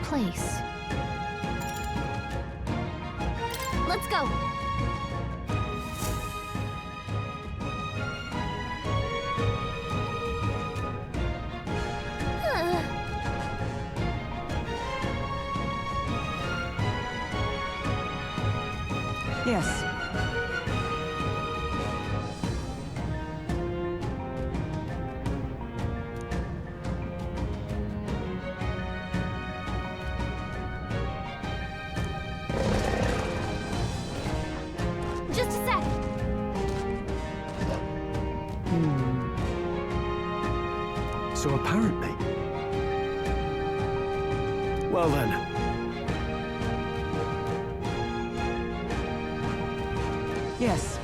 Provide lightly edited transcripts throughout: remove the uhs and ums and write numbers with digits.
place. Let's go! Yes. Just a sec. So apparently... Well then. Yes.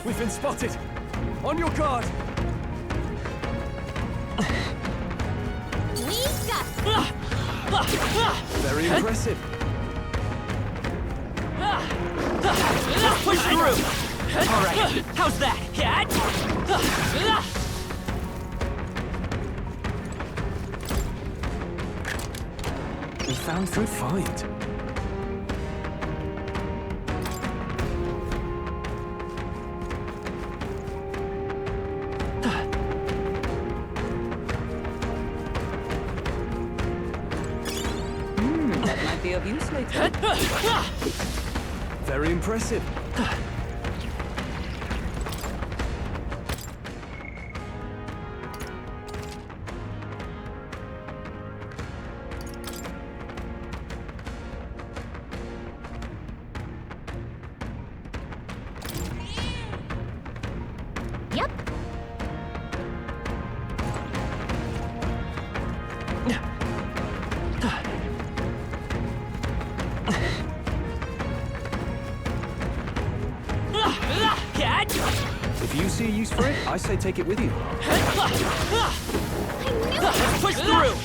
We've been spotted! On your guard! We got this! Very impressive. Let's push through! Alright, how's that? We found food find. That might be of use later. Very impressive. Yep. If you see a use for it, I say take it with you. Let's push through!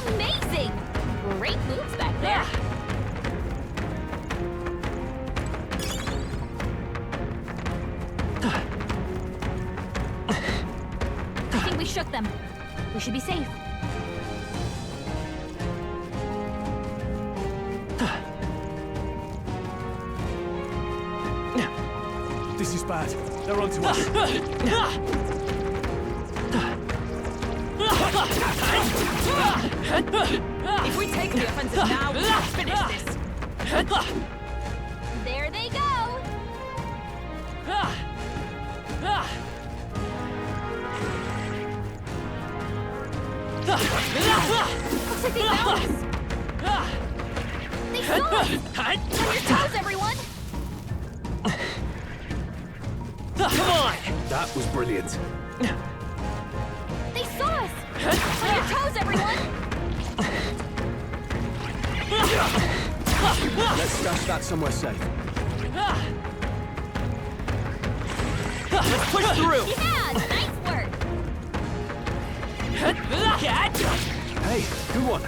Amazing! Great moves back there. I think we shook them. We should be safe. This is bad. They're onto us. If we take the offensive now, we can finish this. There they go! Looks like they found us! They saw us! On your toes, everyone! Come on! That was brilliant. They saw us! On your toes, everyone! Let's stash that somewhere safe. Let's push through! Yeah! Nice work! Hey, good one.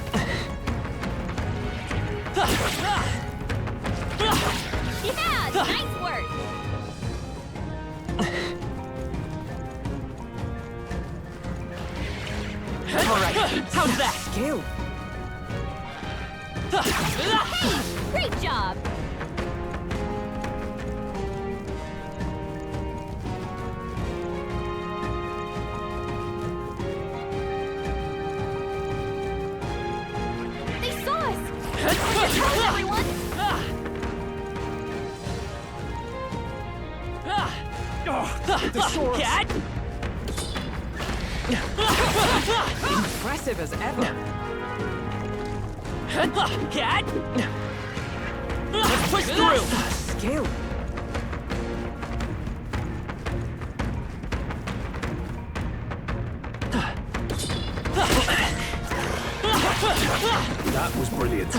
Yeah! Nice work! Alright, how's that? Skill. Hey! Great job! They saw us! On your toes, everyone! They saw us. Impressive as ever. Let's push through! Skill. That was brilliant.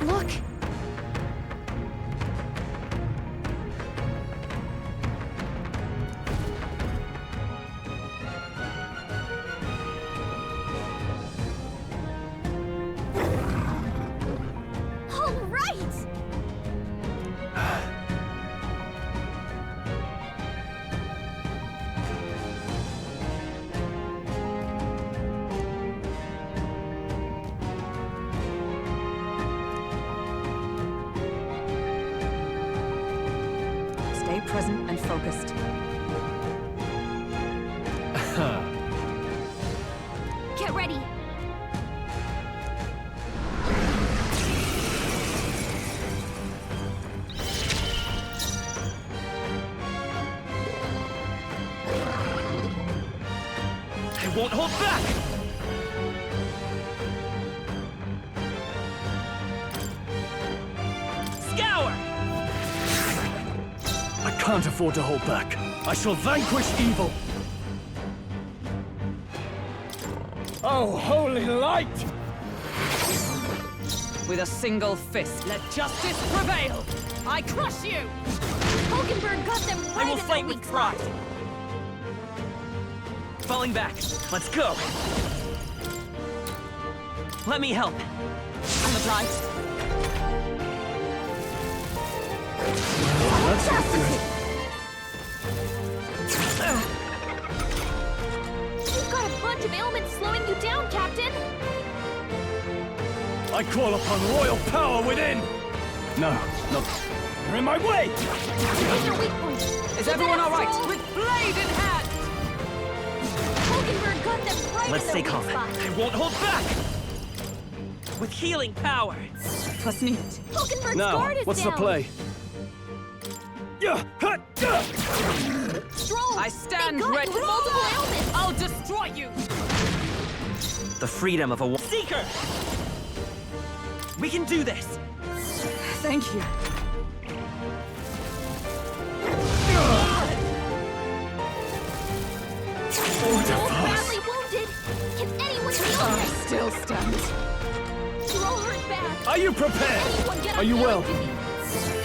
Look. All right. Stay present and focused. Get ready. I won't hold back! Scour! I can't afford to hold back. I shall vanquish evil. Oh, holy light! With a single fist, let justice prevail. I crush you. Hulkenberg got them I right will in their fight weak with spot. pride! Falling back. Let's go! Let me help. On the right. That's not good. You've got a bunch of ailments slowing you down, Captain. I call upon royal power within! No, no. You're in my way! Here's your weak point. Is everyone all right? Stroll. With blade in hand. Hulkenberg got them right Let's in stay their calm. weak spot. I won't hold back! With healing power! Was nicht. Hulkenberg's Now, guard is what's down. the play? Yeah, hut, yeah. Stroll. I stand they got ready. you with multiple ailments. I'll destroy you. The freedom of a Seeker! We can do this! Thank you. Stroll badly wounded. Can anyone heal him? Still stands. Stroll hurt bad. Are you prepared? Anyone get Are on you healing well? duty?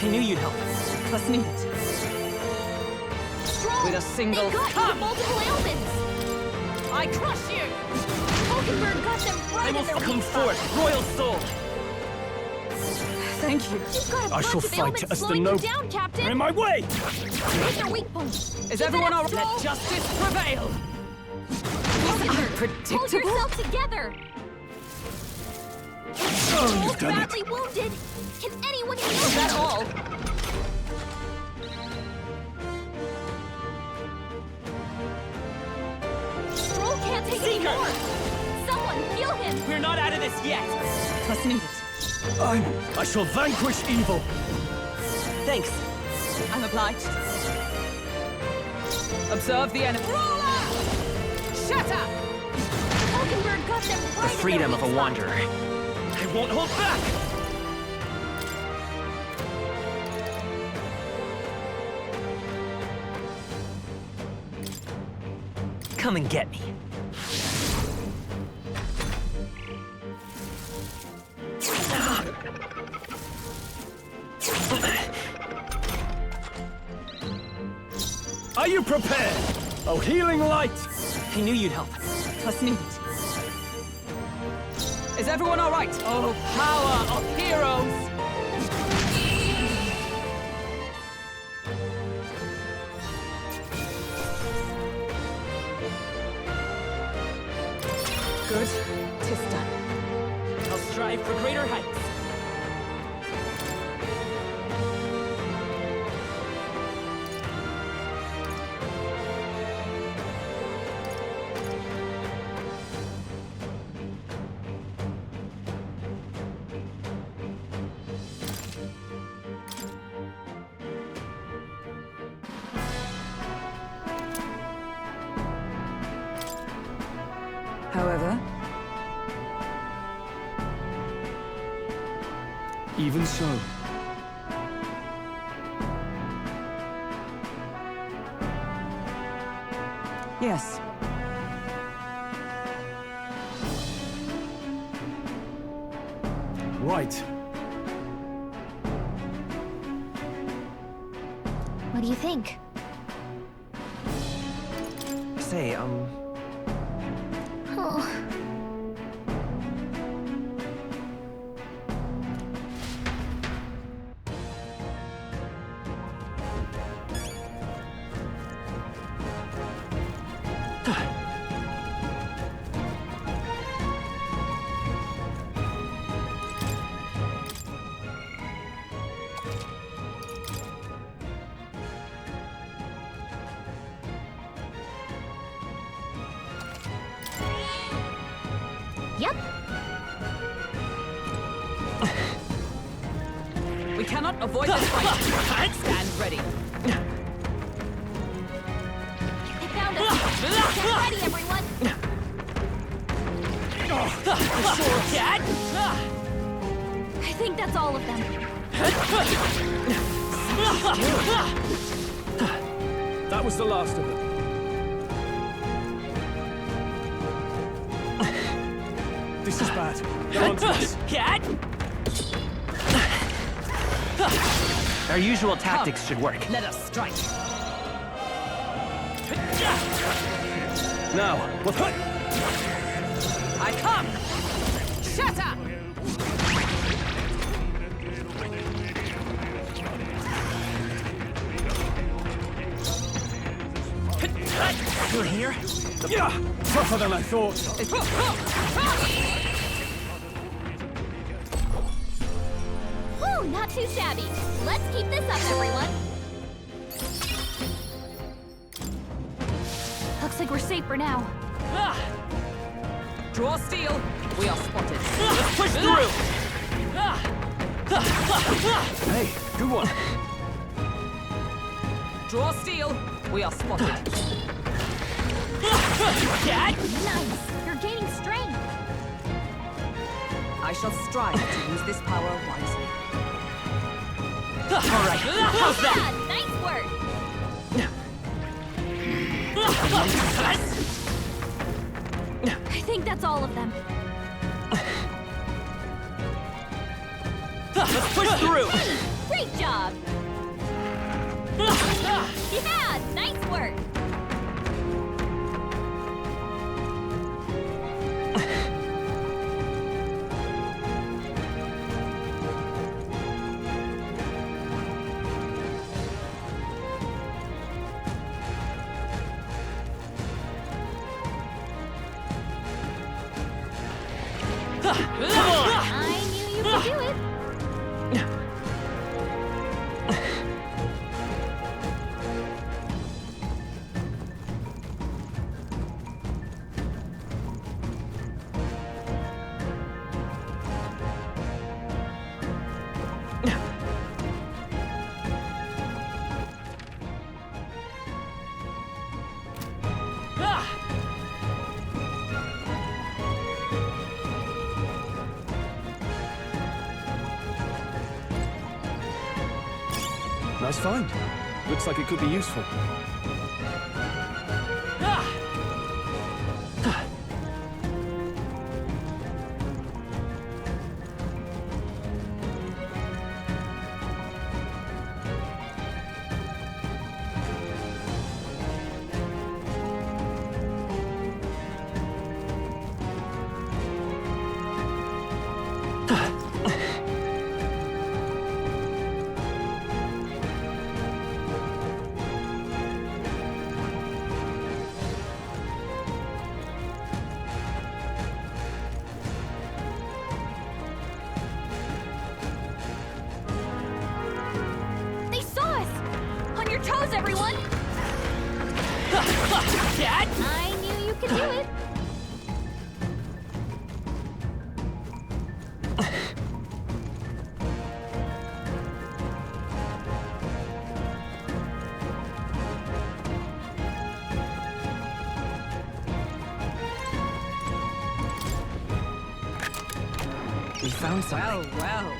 I knew you'd help. Was nicht. Stroll. With a single they got you come. with multiple ailments. I crush you. Hulkenberg got them I right will in their come weak spot. forth, royal soul! Thank you. You've got a I bunch shall of fight ailments as the slowing you noble. down, You're Captain. in my way! Here's your weak point. Is everyone all right? Let justice prevail. Hold Predictable. yourself together. Oh, Stroll's you've done it. badly wounded. Can anyone heal Is that him? all? Stroll can't take any Seeker. more. Someone heal him. We're not out of this yet! Was nicht. I shall vanquish evil. Thanks. I'm obliged. Observe the enemy. Roller! Shatter! Hulkenberg got them right The in freedom their of a weak spot. wanderer. I won't hold back! Come and get me. Are you prepared? Oh, healing light! I knew you'd help. Was nicht. Is everyone all right? Oh, power of heroes! Good. 'Tis done. I'll strive for greater heights. However, Even so. yes. Right. What do you think? Say, Oh. Yep. We cannot avoid this fight. Stand ready. They found us. Get ready, everyone. I think that's all of them. That was the last of them. This is bad. They're onto us. our usual tactics should work. Let us strike. Now, what? I come. Shatter. You're here? Yeah, tougher than I thought. Whew, not too shabby. Let's keep this up, everyone. Looks like we're safe for now. Draw steel. We are spotted. Let's push through! Hey, good one. Draw steel. We are spotted. Nice. You're gaining strength. I shall strive to use this power wisely. All right, how's that? Yeah, nice work. I think that's all of them. Let's push through! Great job. Yeah, nice work. I knew you could do it. Nice find. Looks like it could be useful. They saw us. On your toes, everyone. I knew you could do it. We found something. Well.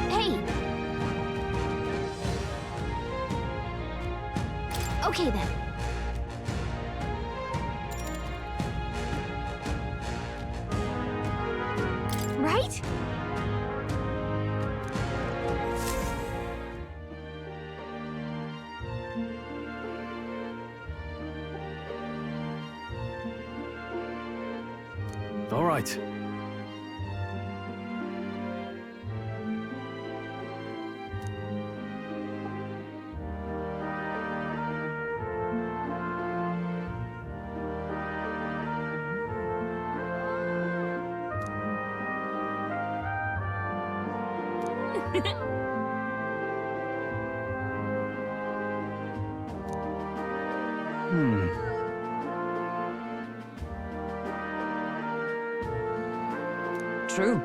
Hey! Okay then. Right? All right. True.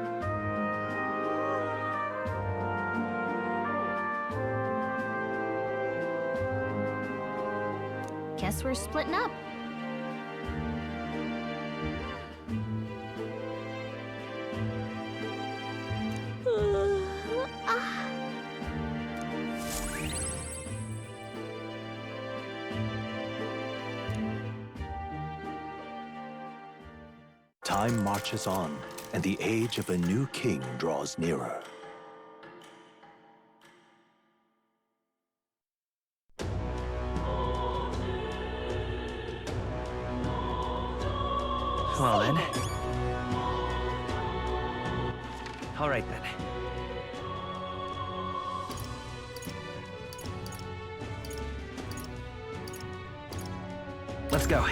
Guess we're splitting up. Time marches on, and the age of a new king draws nearer. Well then. All right then. Let's go.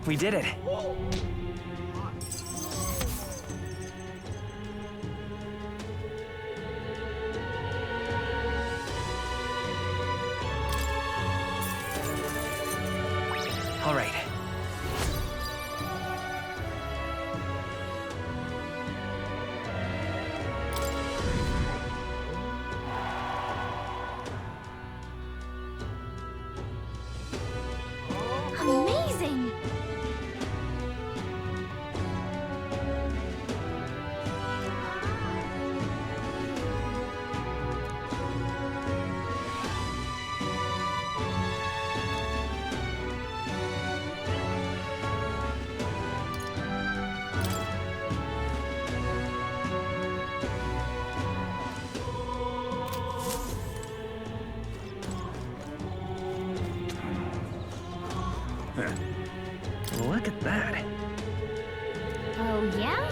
We did it. All right. Amazing! Look at that. Oh, yeah?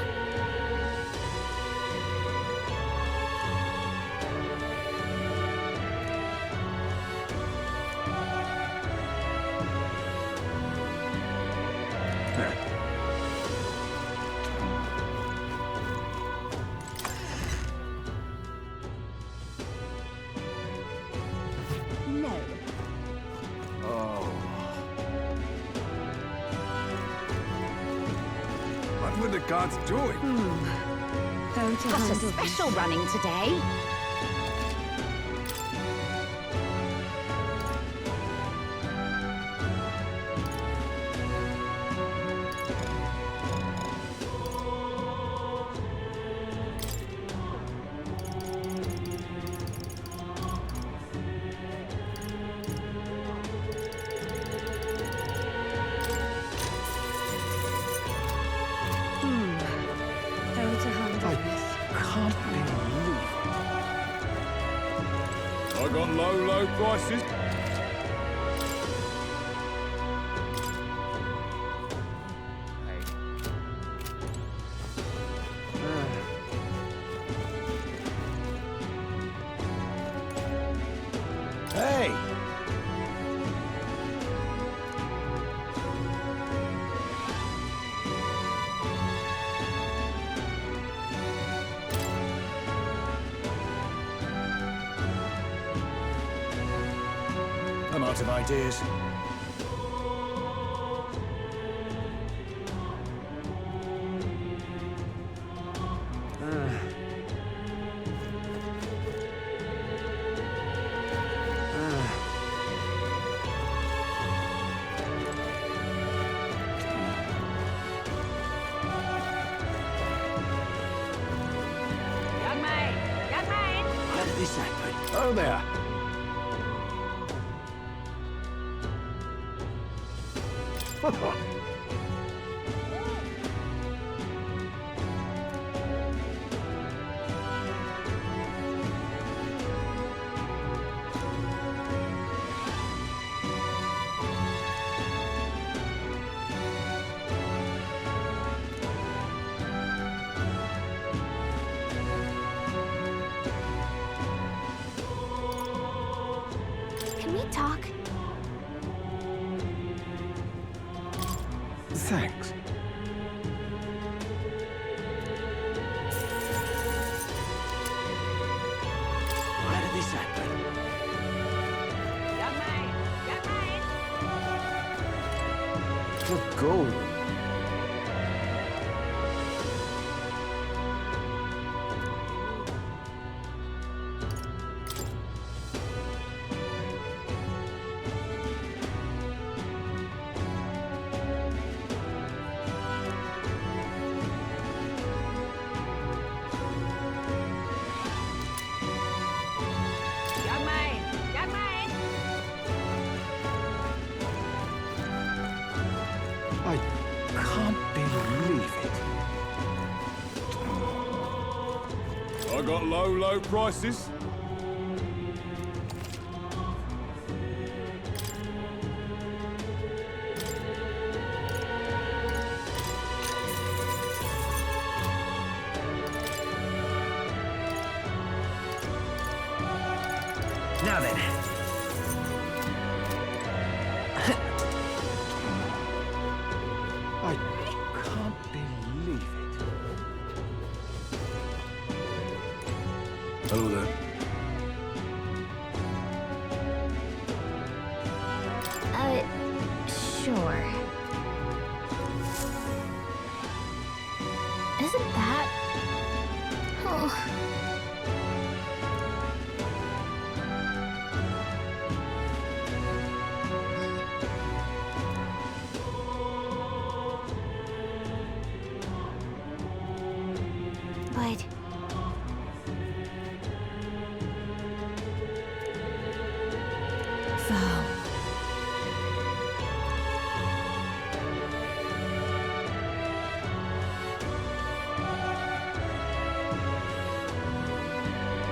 No. Oh. What were the gods doing? Got a special running today. How to handle this? can't believe I got low prices. Hey! I'm out of ideas. Young man! Young man! How did this happen? Oh, there. Can we talk? Thanks. How did this happen? Young man! Young man! Good goal. Young man! Young man! I can't believe it. I got low prices. Now then. I can't believe it. Hello there. Sure. Isn't that... Oh. But... Val...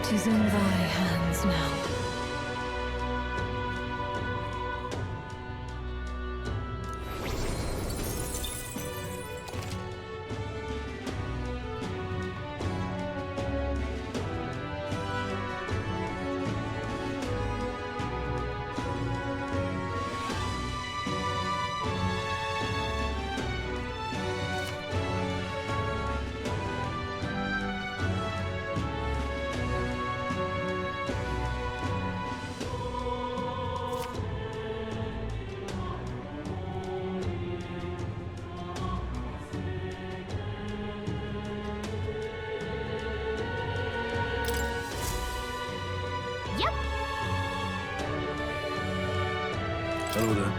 Tis in thy hands now. Yep. Hello there.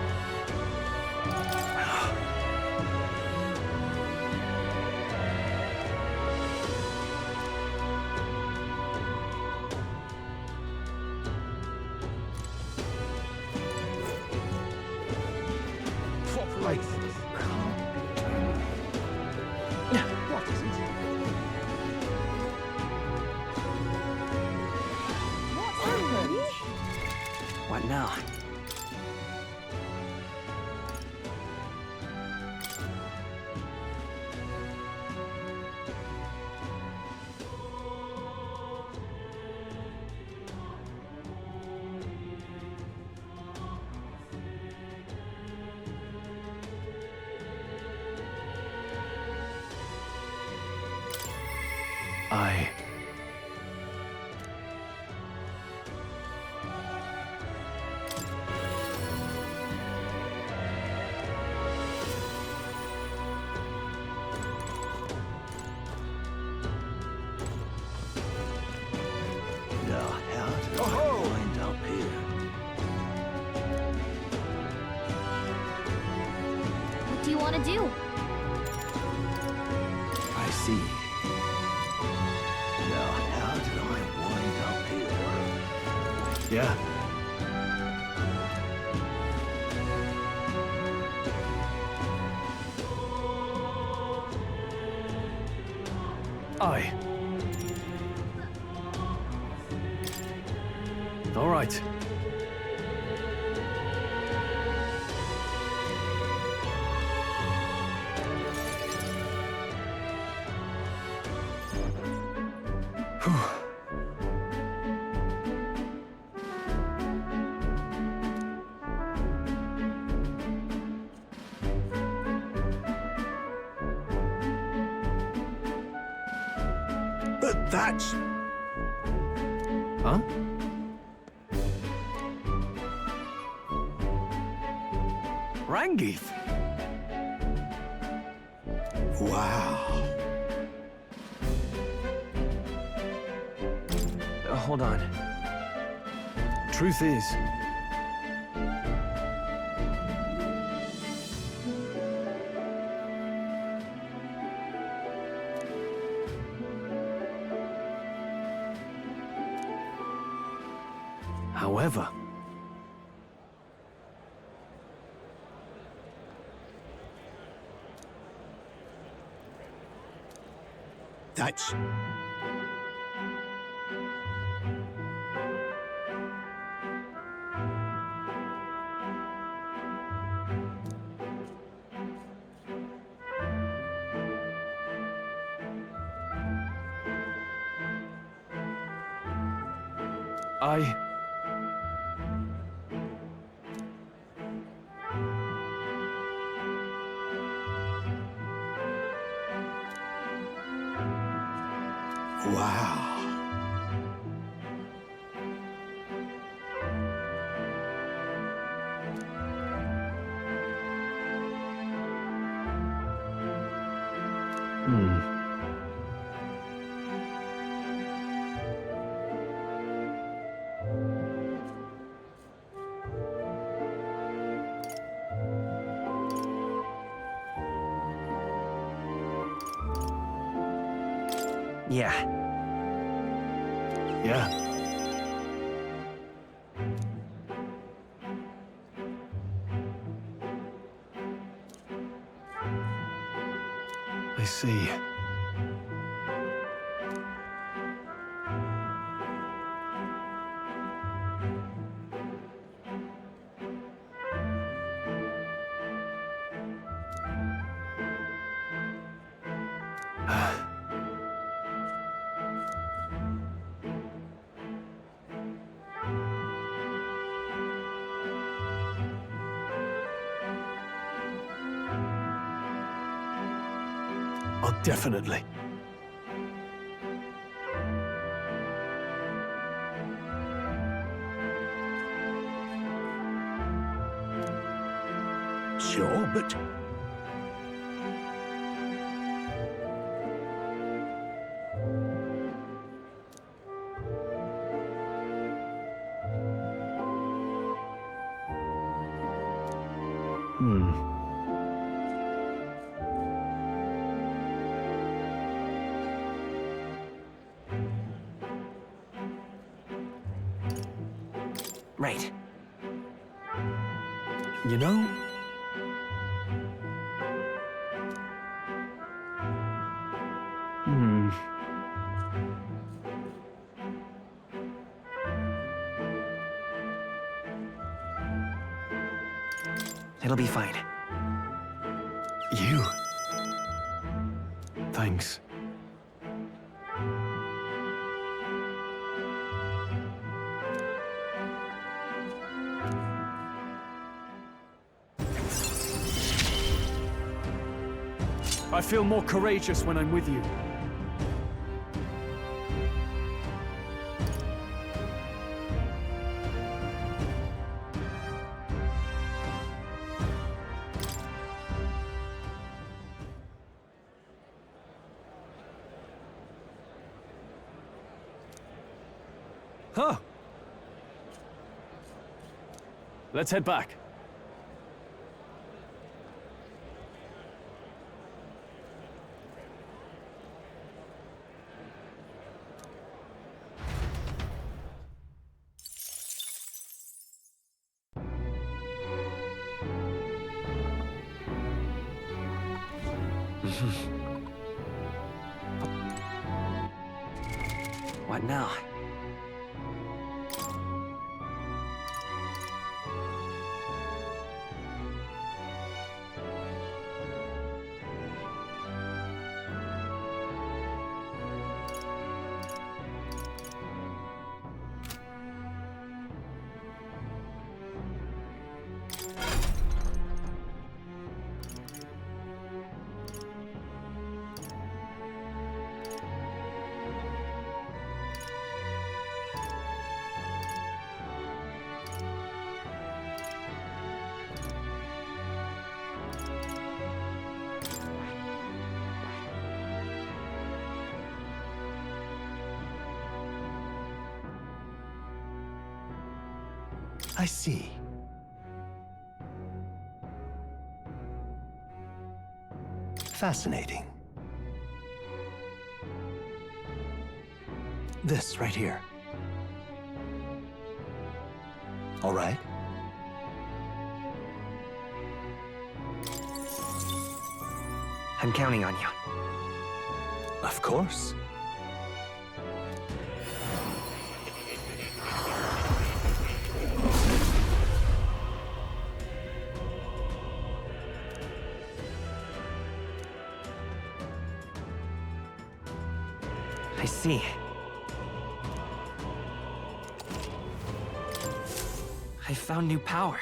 Right. What is it? What now? I... Now, how did I wind up here? What do you want to do? I see. Now, how did I wind up here? Yeah. I... All right. But that's... Huh? Rangith? Wow. Hold on. Truth is... However... That's... I... Wow. Hmm. Yeah. Yeah. I see. Oh, definitely. Sure, but... Hmm. Right. You know... Hmm. It'll be fine. You. Thanks. I feel more courageous when I'm with you. Huh. Let's head back. What now? I see. Fascinating. This right here. All right. I'm counting on you. Of course. I see. I found new power.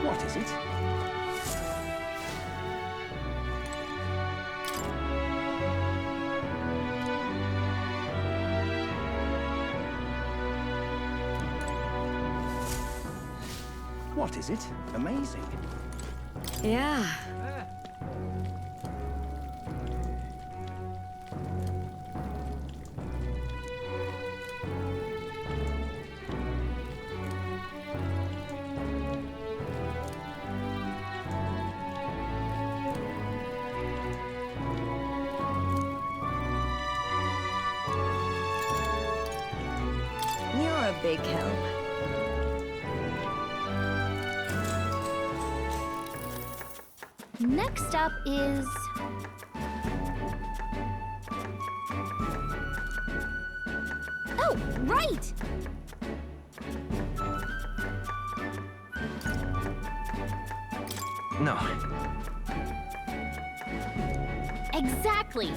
What is it? What is it? Amazing. Yeah. You're a big help. Next up is... Oh, right! No. Exactly.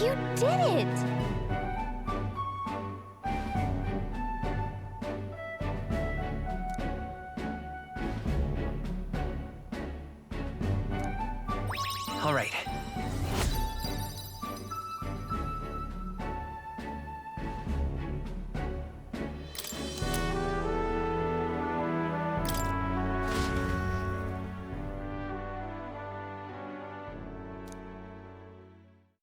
You did it! All right.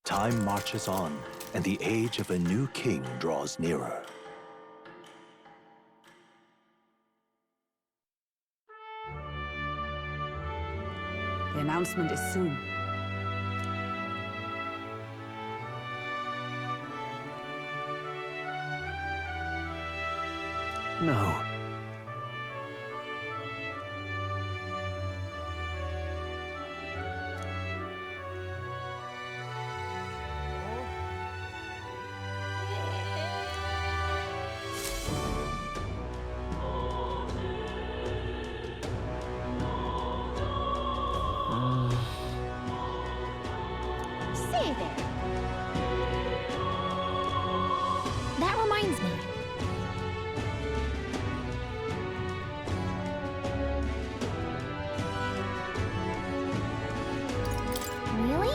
Time marches on, and the age of a new king draws nearer. The announcement is soon. No. Say there. That reminds me. Really?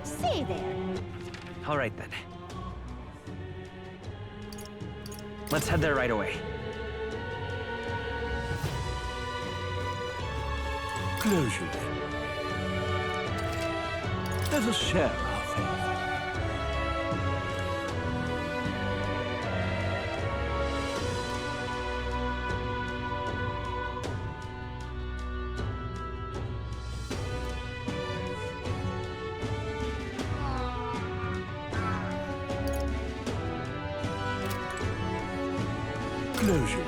Say there. All right, then. Let's head there right away. Closure. Let us share our faith. Closure.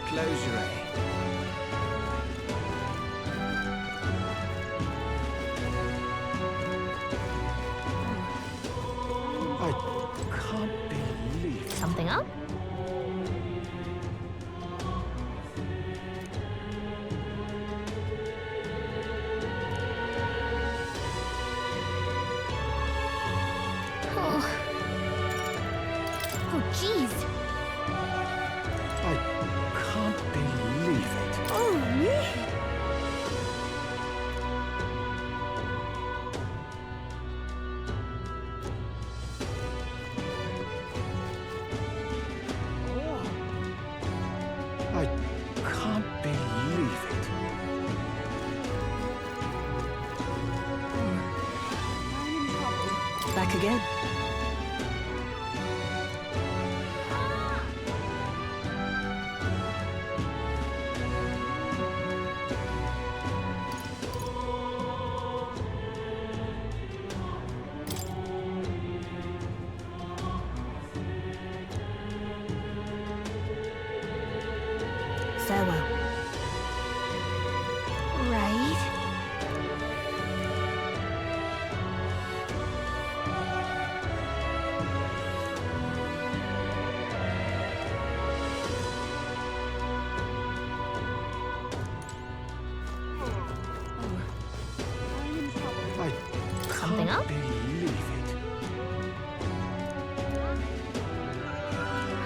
Closure. I can't believe it. Something up? Oh. Oh, jeez. I can't believe it. Oh, man. I can't believe it. Back again. Farewell. Right. I Something can't up? believe it.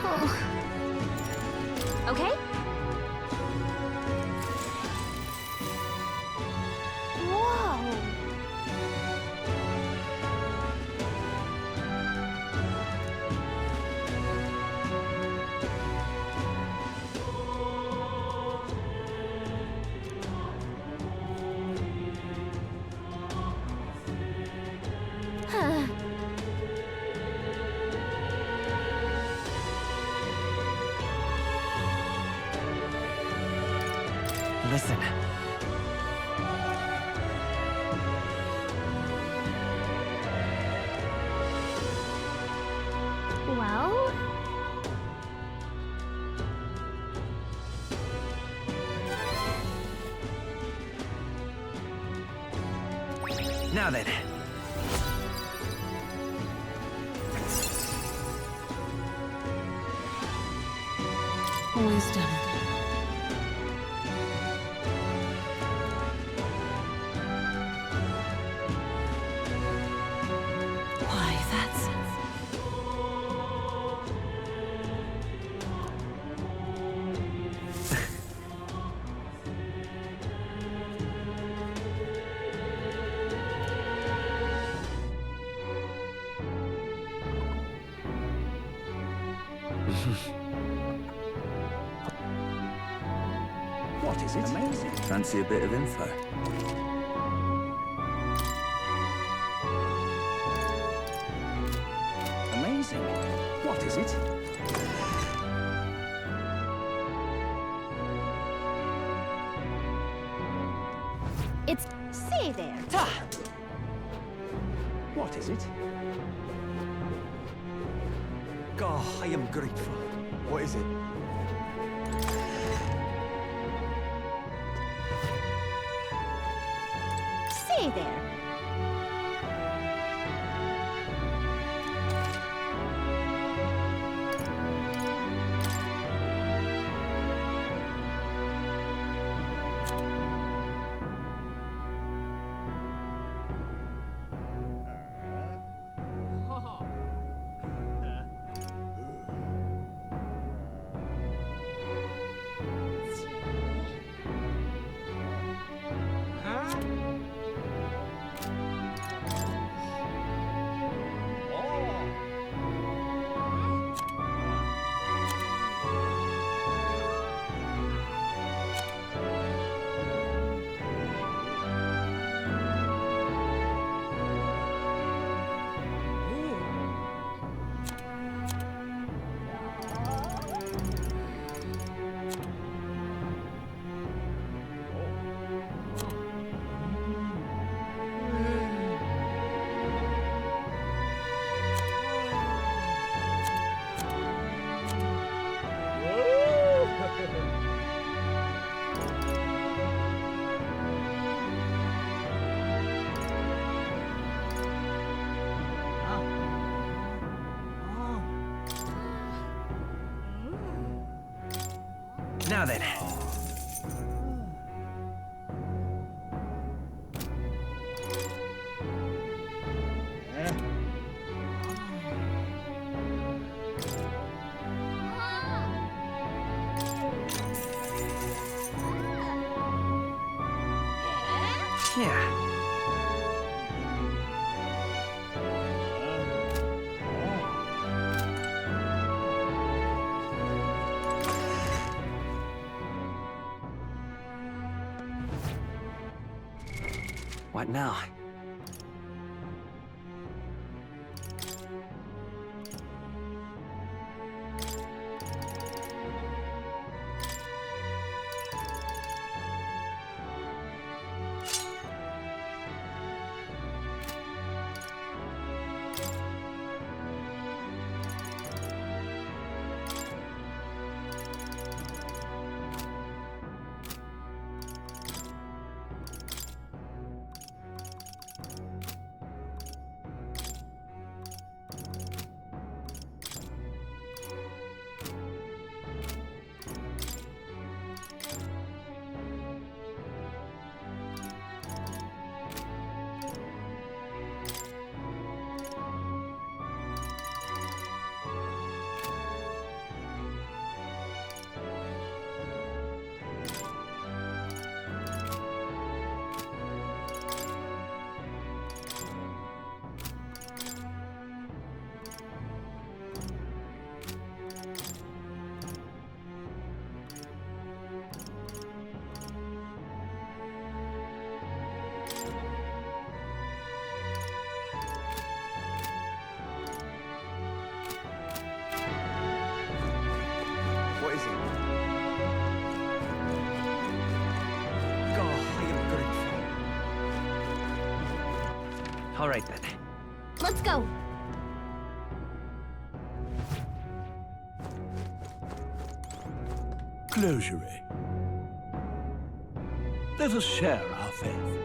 Oh. Okay. Whoa. listen. Well? Now then. Wisdom. Why, that's... What is it? Amazing. Fancy a bit of info? Amazing. What is it? It's... Say there. What is it? Oh, I am grateful. What is it? Say there. Now then. Yeah. What now? All right then. Let's go. Closure. Let us share our faith.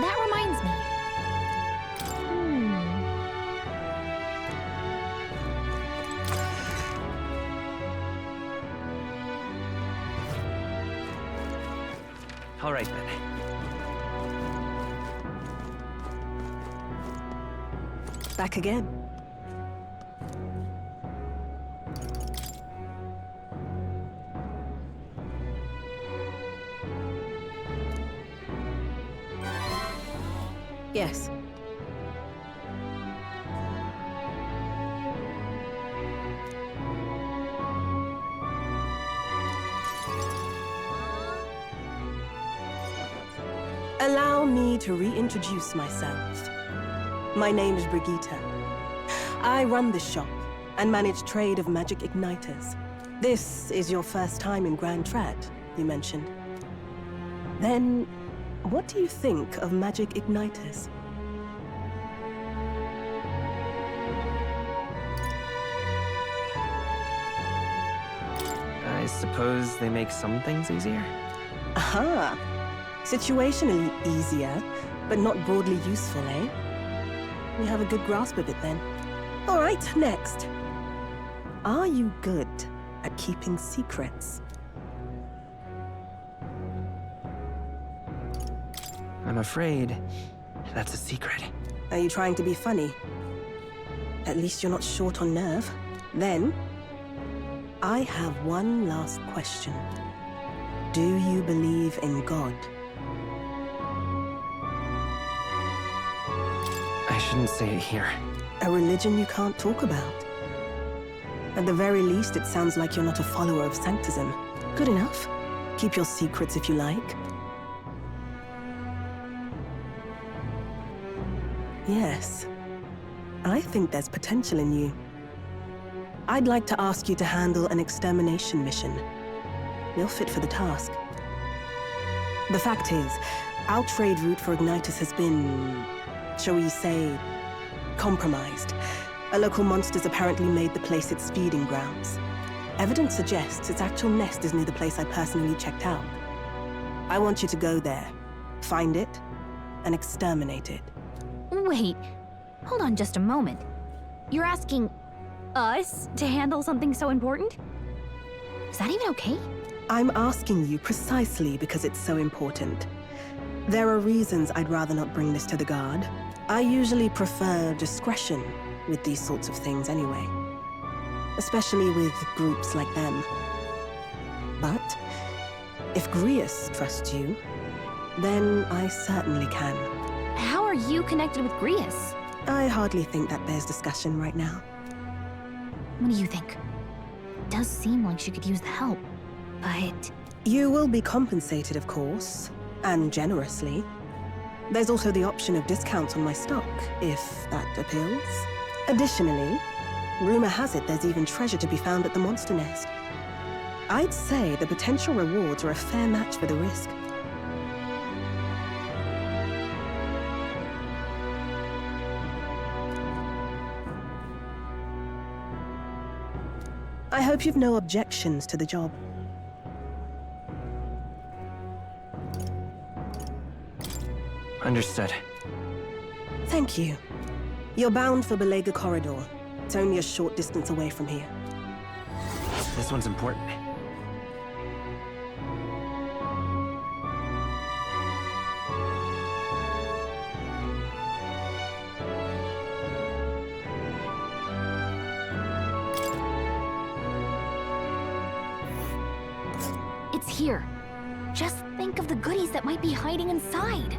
That reminds me. All right then. Back again. Yes. Allow me to reintroduce myself. My name is Brigitte. I run this shop and manage trade of magic igniters. This is your first time in Grand Trad, you mentioned. Then, what do you think of magic igniters? I suppose they make some things easier? Aha! Situationally easier, but not broadly useful, eh? You have a good grasp of it then. All right, next. Are you good at keeping secrets? I'm afraid that's a secret. Are you trying to be funny? At least you're not short on nerve. Then, I have one last question. Do you believe in God? I shouldn't say it here. A religion you can't talk about? At the very least, it sounds like you're not a follower of Sanctism. Good enough. Keep your secrets if you like. Yes. I think there's potential in you. I'd like to ask you to handle an extermination mission. You're fit for the task. The fact is, our trade route for Ignitus has been, shall we say, compromised. A local monster's apparently made the place its feeding grounds. Evidence suggests its actual nest is near the place I personally checked out. I want you to go there, find it, and exterminate it. Wait, hold on just a moment. You're asking us to handle something so important? Is that even okay? I'm asking you precisely because it's so important. There are reasons I'd rather not bring this to the guard. I usually prefer discretion with these sorts of things anyway. Especially with groups like them. But if Grius trusts you, then I certainly can. How are you connected with Grius? I hardly think that bears discussion right now. What do you think? It does seem like she could use the help, but... You will be compensated, of course, and generously. There's also the option of discounts on my stock, if that appeals. Additionally, rumor has it there's even treasure to be found at the monster nest. I'd say the potential rewards are a fair match for the risk. I hope you've no objections to the job. Understood. Thank you. You're bound for Belega Corridor. It's only a short distance away from here. This one's important. here. Just think of the goodies that might be hiding inside.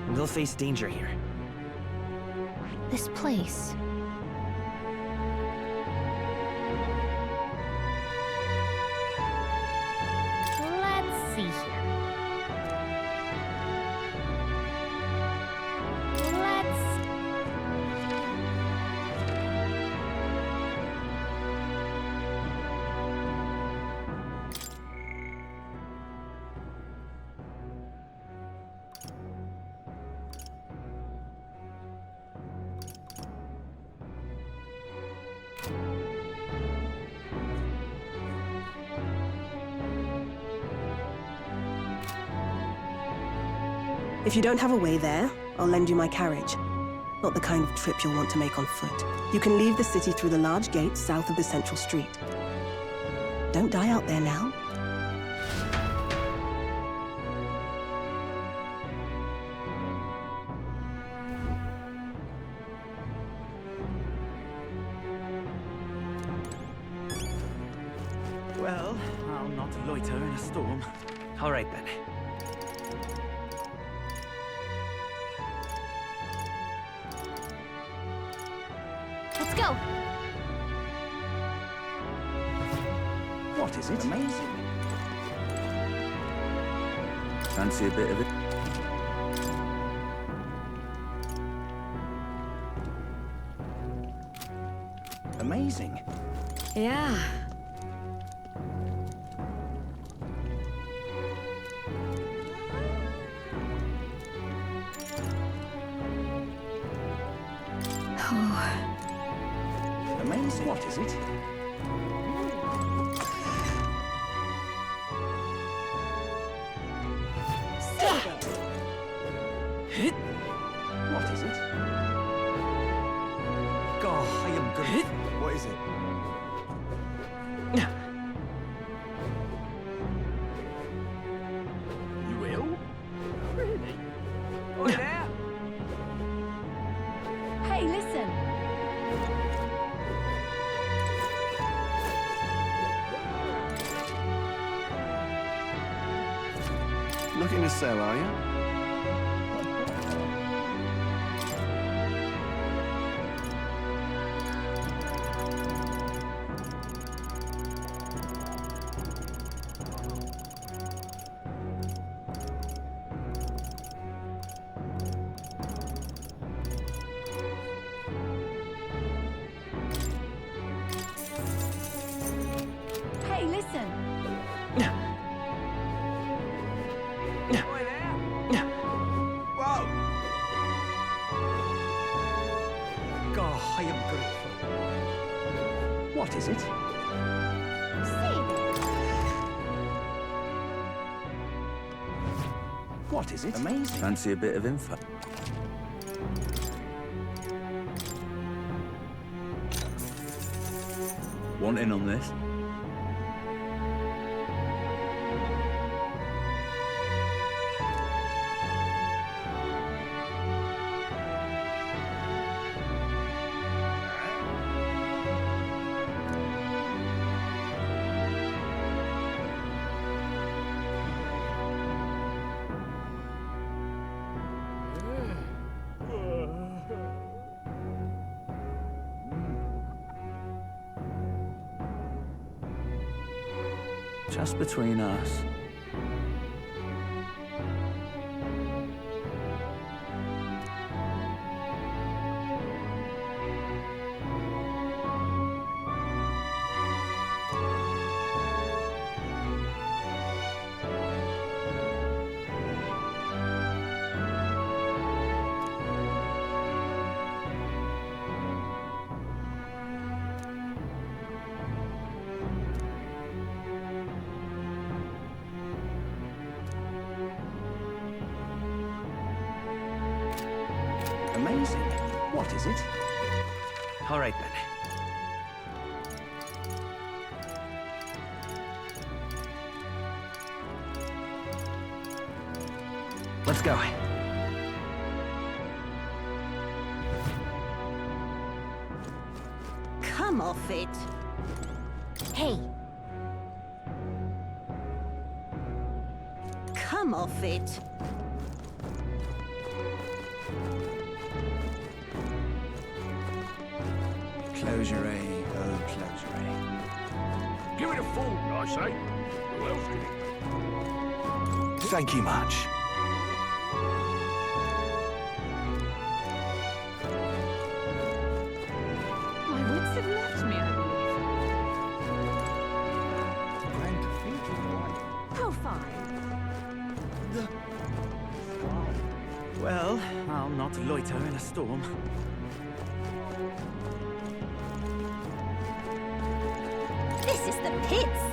We'll face danger here. This place. Let's see here. If you don't have a way there, I'll lend you my carriage. Not the kind of trip you'll want to make on foot. You can leave the city through the large gate south of the central street. Don't die out there now. Well, I'll not loiter in a storm. All right then. Let's go. What is it? Amazing. Fancy a bit of it? Amazing. Yeah. Amazing. What is it? What is it? God, I am good. What is it? You will? Really? Oi there! Hey, listen. Looking to sell, are you? Hey, listen. Oi there! Whoa! God, I am grateful. What is it? What is it? Amazing. Fancy a bit of info? Want in on this? Just between us. Amazing. What is it? All right then. Let's go. Come off it. Hey, Come off it. Closure, oh closure. Give it a fool, I say. Who else can it? Thank you much. My wits have left me, I believe. How fine. Well, I'll not loiter in a storm. This is the pits.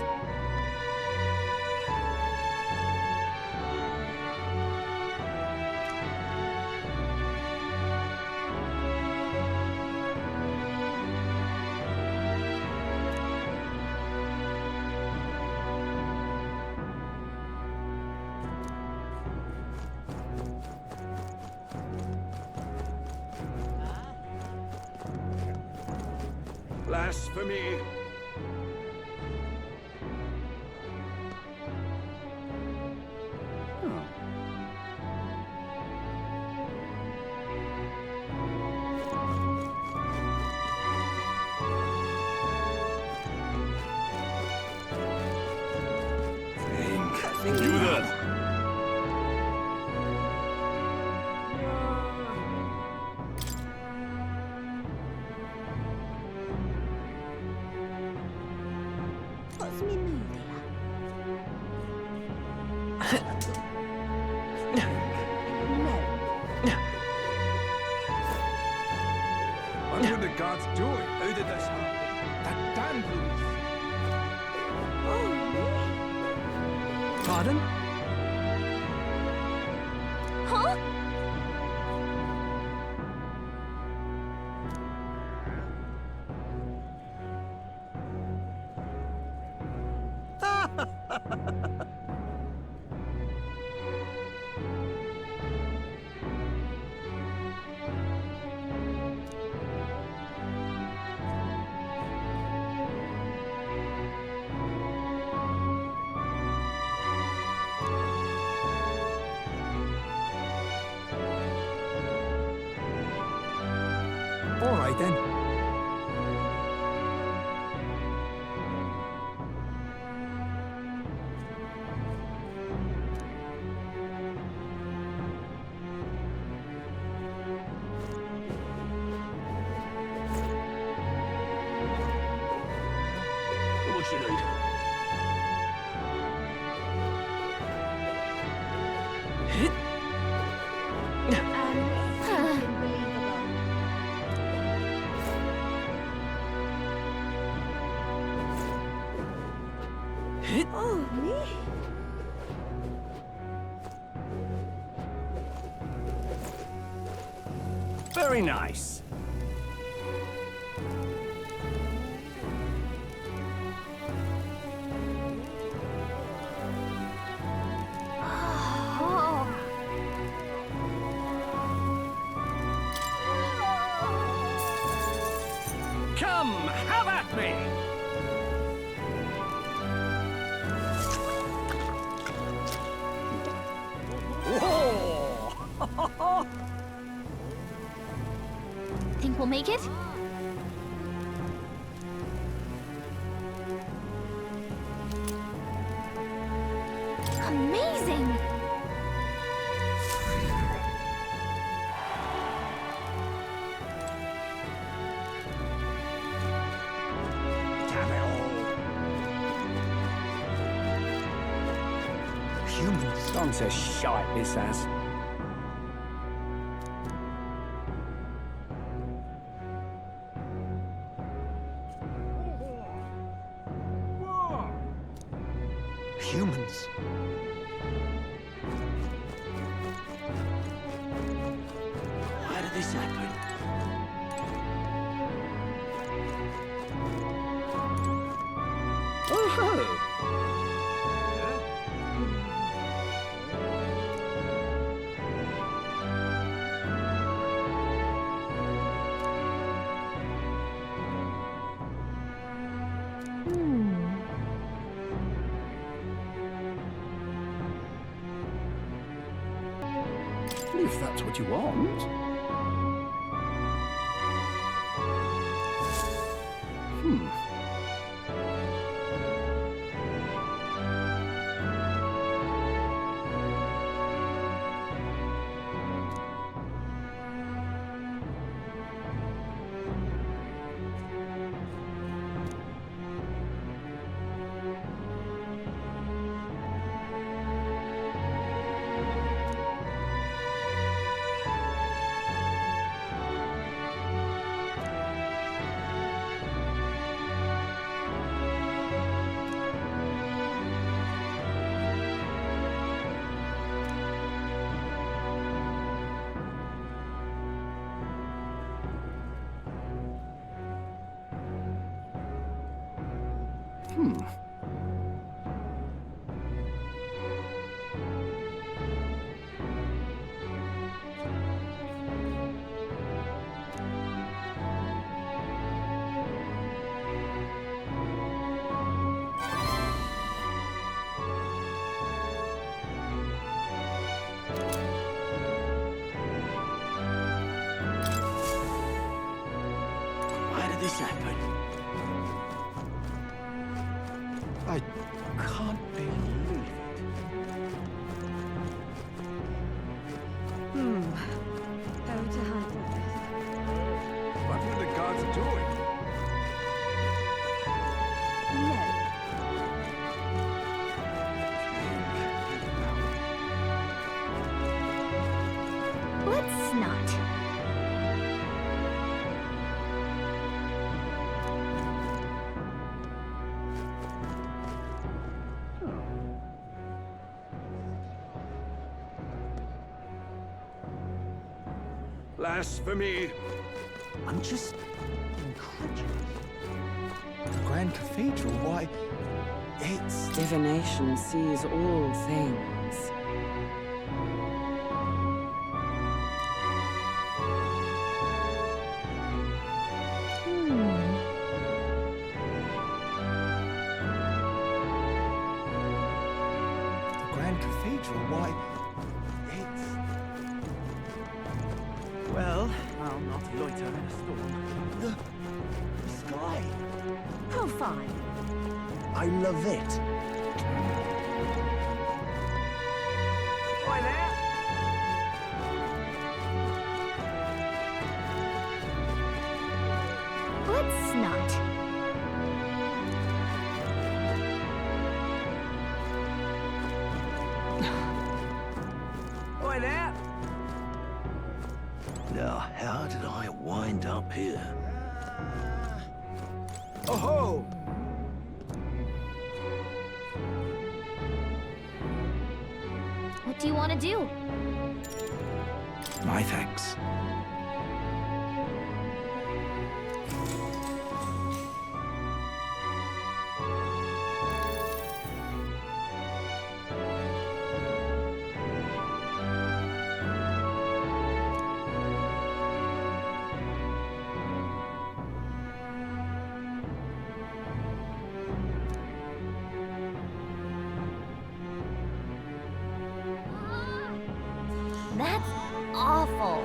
Blasphemy. You there. What's me mood What were the gods doing? Who did this happen? That damned Louis. Pardon? Huh? All right then. What you need? Oh, me? Very nice. Oh. Come, have at me! Whoa! Think we'll make it? Amazing! Humans. Gone to shite, this has. Humans. How did this happen? Oh! that's what you want. Why did this happen? I can't believe it. How to handle this? What were the gods doing? Let's not. Blasphemy! I'm just incredulous. The Grand Cathedral, why, it's... Divination sees all things. The Grand Cathedral, why, it's... Well, I'll not loiter in a storm. The sky. Oh, fine. I love it. Why there? Let's not. Why there? Now, how did I wind up here? Oh-ho! What do you want to do? My thanks. That's awful.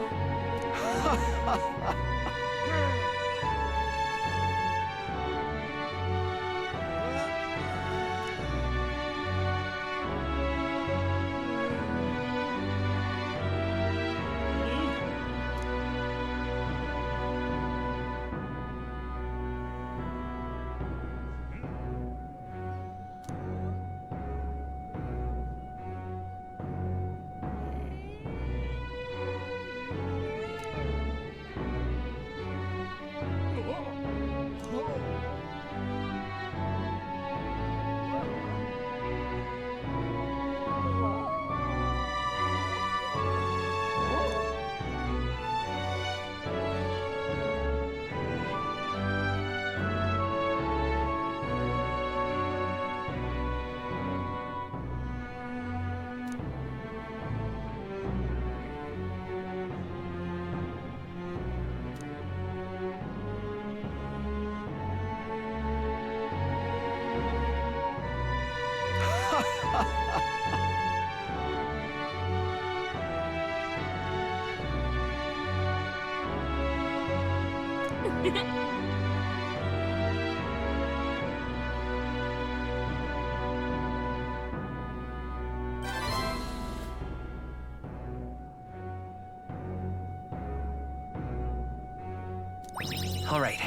All right.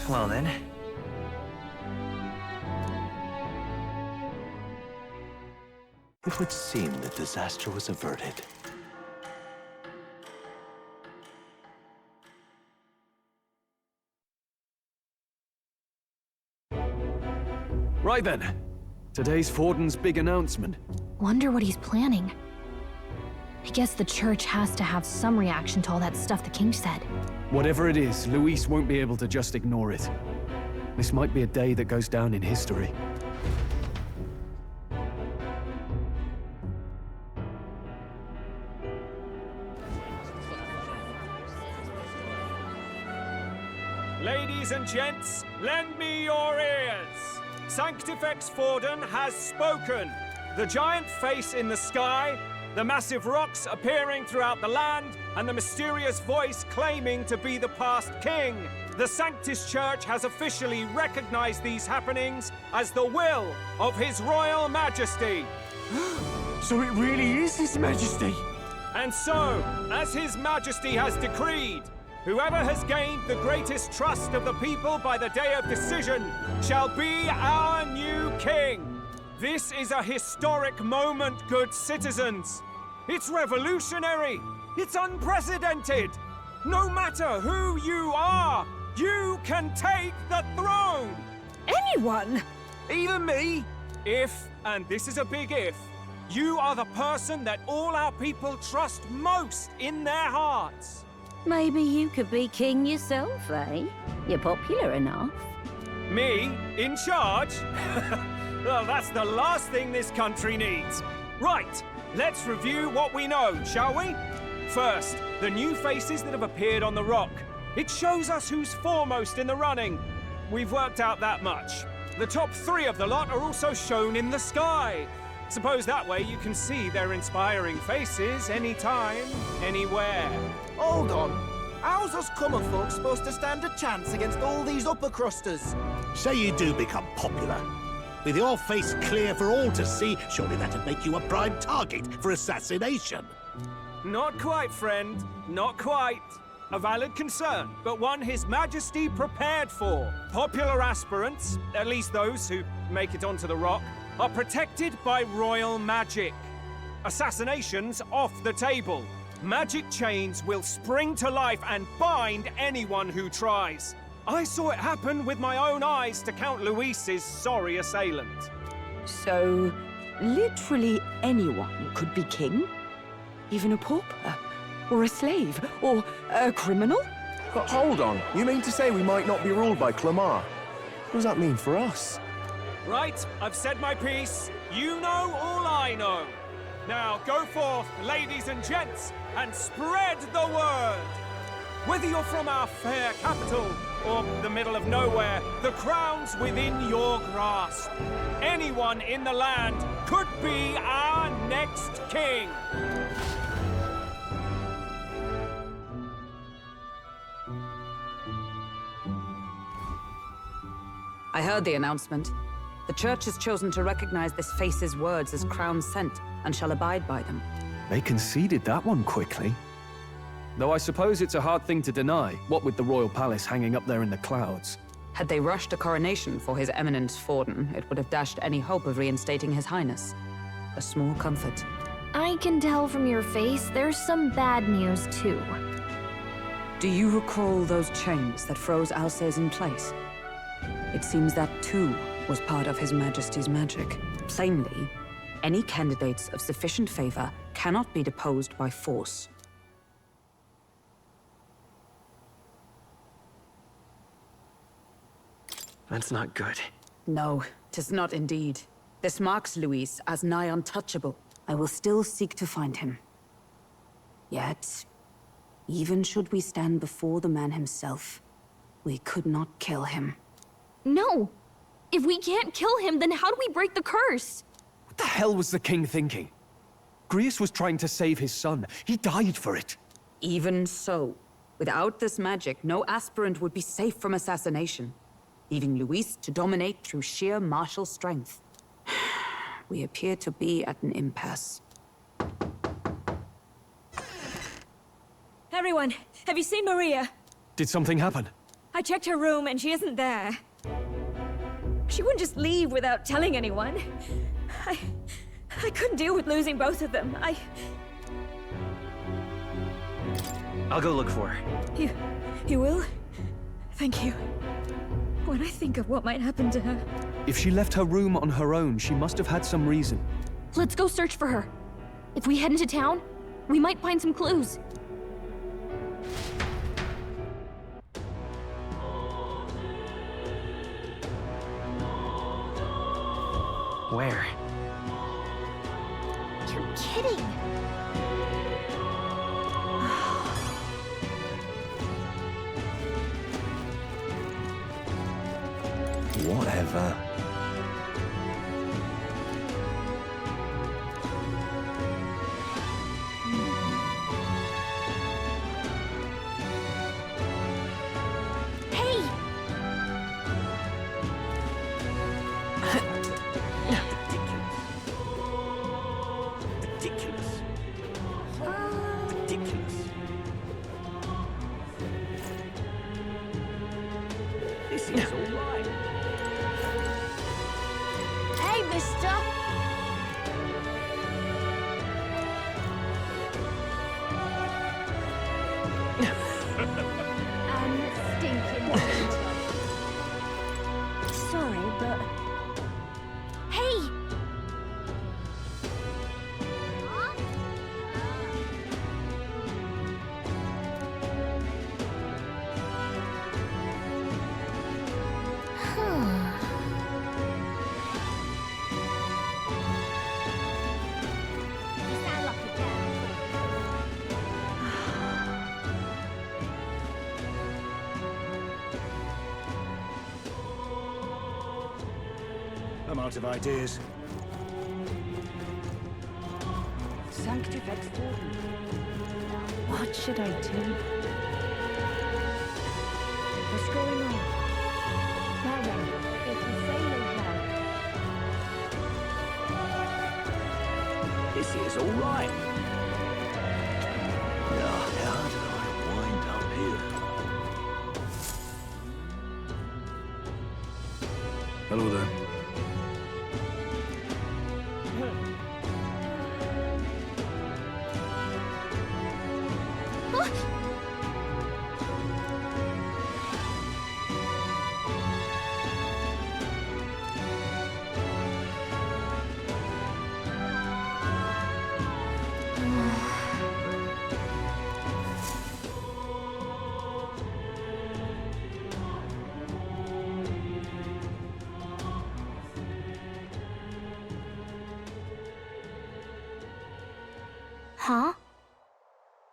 Well then. It would seem that disaster was averted. Right then. Today's Forden's big announcement. Wonder what he's planning. I guess the church has to have some reaction to all that stuff the king said. Whatever it is, Luis won't be able to just ignore it. This might be a day that goes down in history. Ladies and gents, lend me your ears. Sanctifex Forden has spoken. The giant face in the sky, the massive rocks appearing throughout the land, and the mysterious voice claiming to be the past king. The Sanctus Church has officially recognized these happenings as the will of His Royal Majesty. So it really is His Majesty? And so, as His Majesty has decreed, whoever has gained the greatest trust of the people by the day of decision shall be our new king. This is a historic moment, good citizens. It's revolutionary. It's unprecedented. No matter who you are, you can take the throne. Anyone? Even me. If, and this is a big if, you are the person that all our people trust most in their hearts. Maybe you could be king yourself, eh? You're popular enough. Me? In charge? Well, that's the last thing this country needs. Right, let's review what we know, shall we? First, the new faces that have appeared on the rock. It shows us who's foremost in the running. We've worked out that much. The top 3 of the lot are also shown in the sky. Suppose that way you can see their inspiring faces anytime, anywhere. Hold on. How's us common folk supposed to stand a chance against all these upper crusters? Say you do become popular. With your face clear for all to see, surely that'd make you a prime target for assassination. Not quite, friend. Not quite. A valid concern, but one His Majesty prepared for. Popular aspirants, at least those who make it onto the rock, are protected by royal magic. Assassinations off the table. Magic chains will spring to life and bind anyone who tries. I saw it happen with my own eyes to Count Luis's sorry assailant. So, literally anyone could be king? Even a pauper? Or a slave? Or a criminal? But hold on, you mean to say we might not be ruled by Clamar? What does that mean for us? Right, I've said my piece. You know all I know. Now go forth, ladies and gents, and spread the word. Whether you're from our fair capital or the middle of nowhere, the crown's within your grasp. Anyone in the land could be our next king. I heard the announcement. The church has chosen to recognize this face's words as crown sent and shall abide by them. They conceded that one quickly. Though I suppose it's a hard thing to deny, what with the royal palace hanging up there in the clouds. Had they rushed a coronation for His Eminence Forden, it would have dashed any hope of reinstating His Highness. A small comfort. I can tell from your face there's some bad news, too. Do you recall those chains that froze Alsace in place? It seems that, too, was part of His Majesty's magic. Plainly, any candidates of sufficient favor cannot be deposed by force. That's not good. No, 'tis not indeed. This marks Luis as nigh untouchable. I will still seek to find him. Yet, even should we stand before the man himself, we could not kill him. No! If we can't kill him, then how do we break the curse? What the hell was the king thinking? Grius was trying to save his son. He died for it. Even so, without this magic, no aspirant would be safe from assassination, leaving Luis to dominate through sheer martial strength. We appear to be at an impasse. Everyone, have you seen Maria? Did something happen? I checked her room and she isn't there. She wouldn't just leave without telling anyone. I couldn't deal with losing both of them. I'll go look for her. You will? Thank you. When I think of what might happen to her... If she left her room on her own, she must have had some reason. Let's go search for her. If we head into town, we might find some clues. Where? You're kidding. Whatever. Hey! Ridiculous. Ridiculous. This is all right. Hey, mister! Stinking. Sorry, but... Hey! I'm out of ideas. Sanctifex Fortum. What should I do? What's going on? Well then, if you say you'll help. This is all right. Now, how did I wind up here? Hello there. Huh?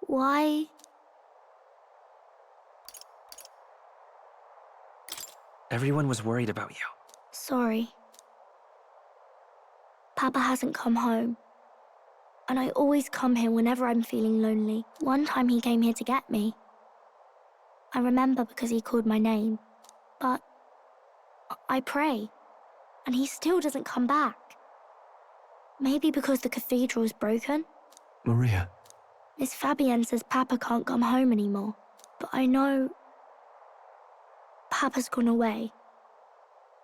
Why? Everyone was worried about you. Sorry. Papa hasn't come home. And I always come here whenever I'm feeling lonely. One time he came here to get me. I remember because he called my name. But I pray, and he still doesn't come back. Maybe because the cathedral's broken? Maria. Miss Fabienne says Papa can't come home anymore. But I know... Papa's gone away.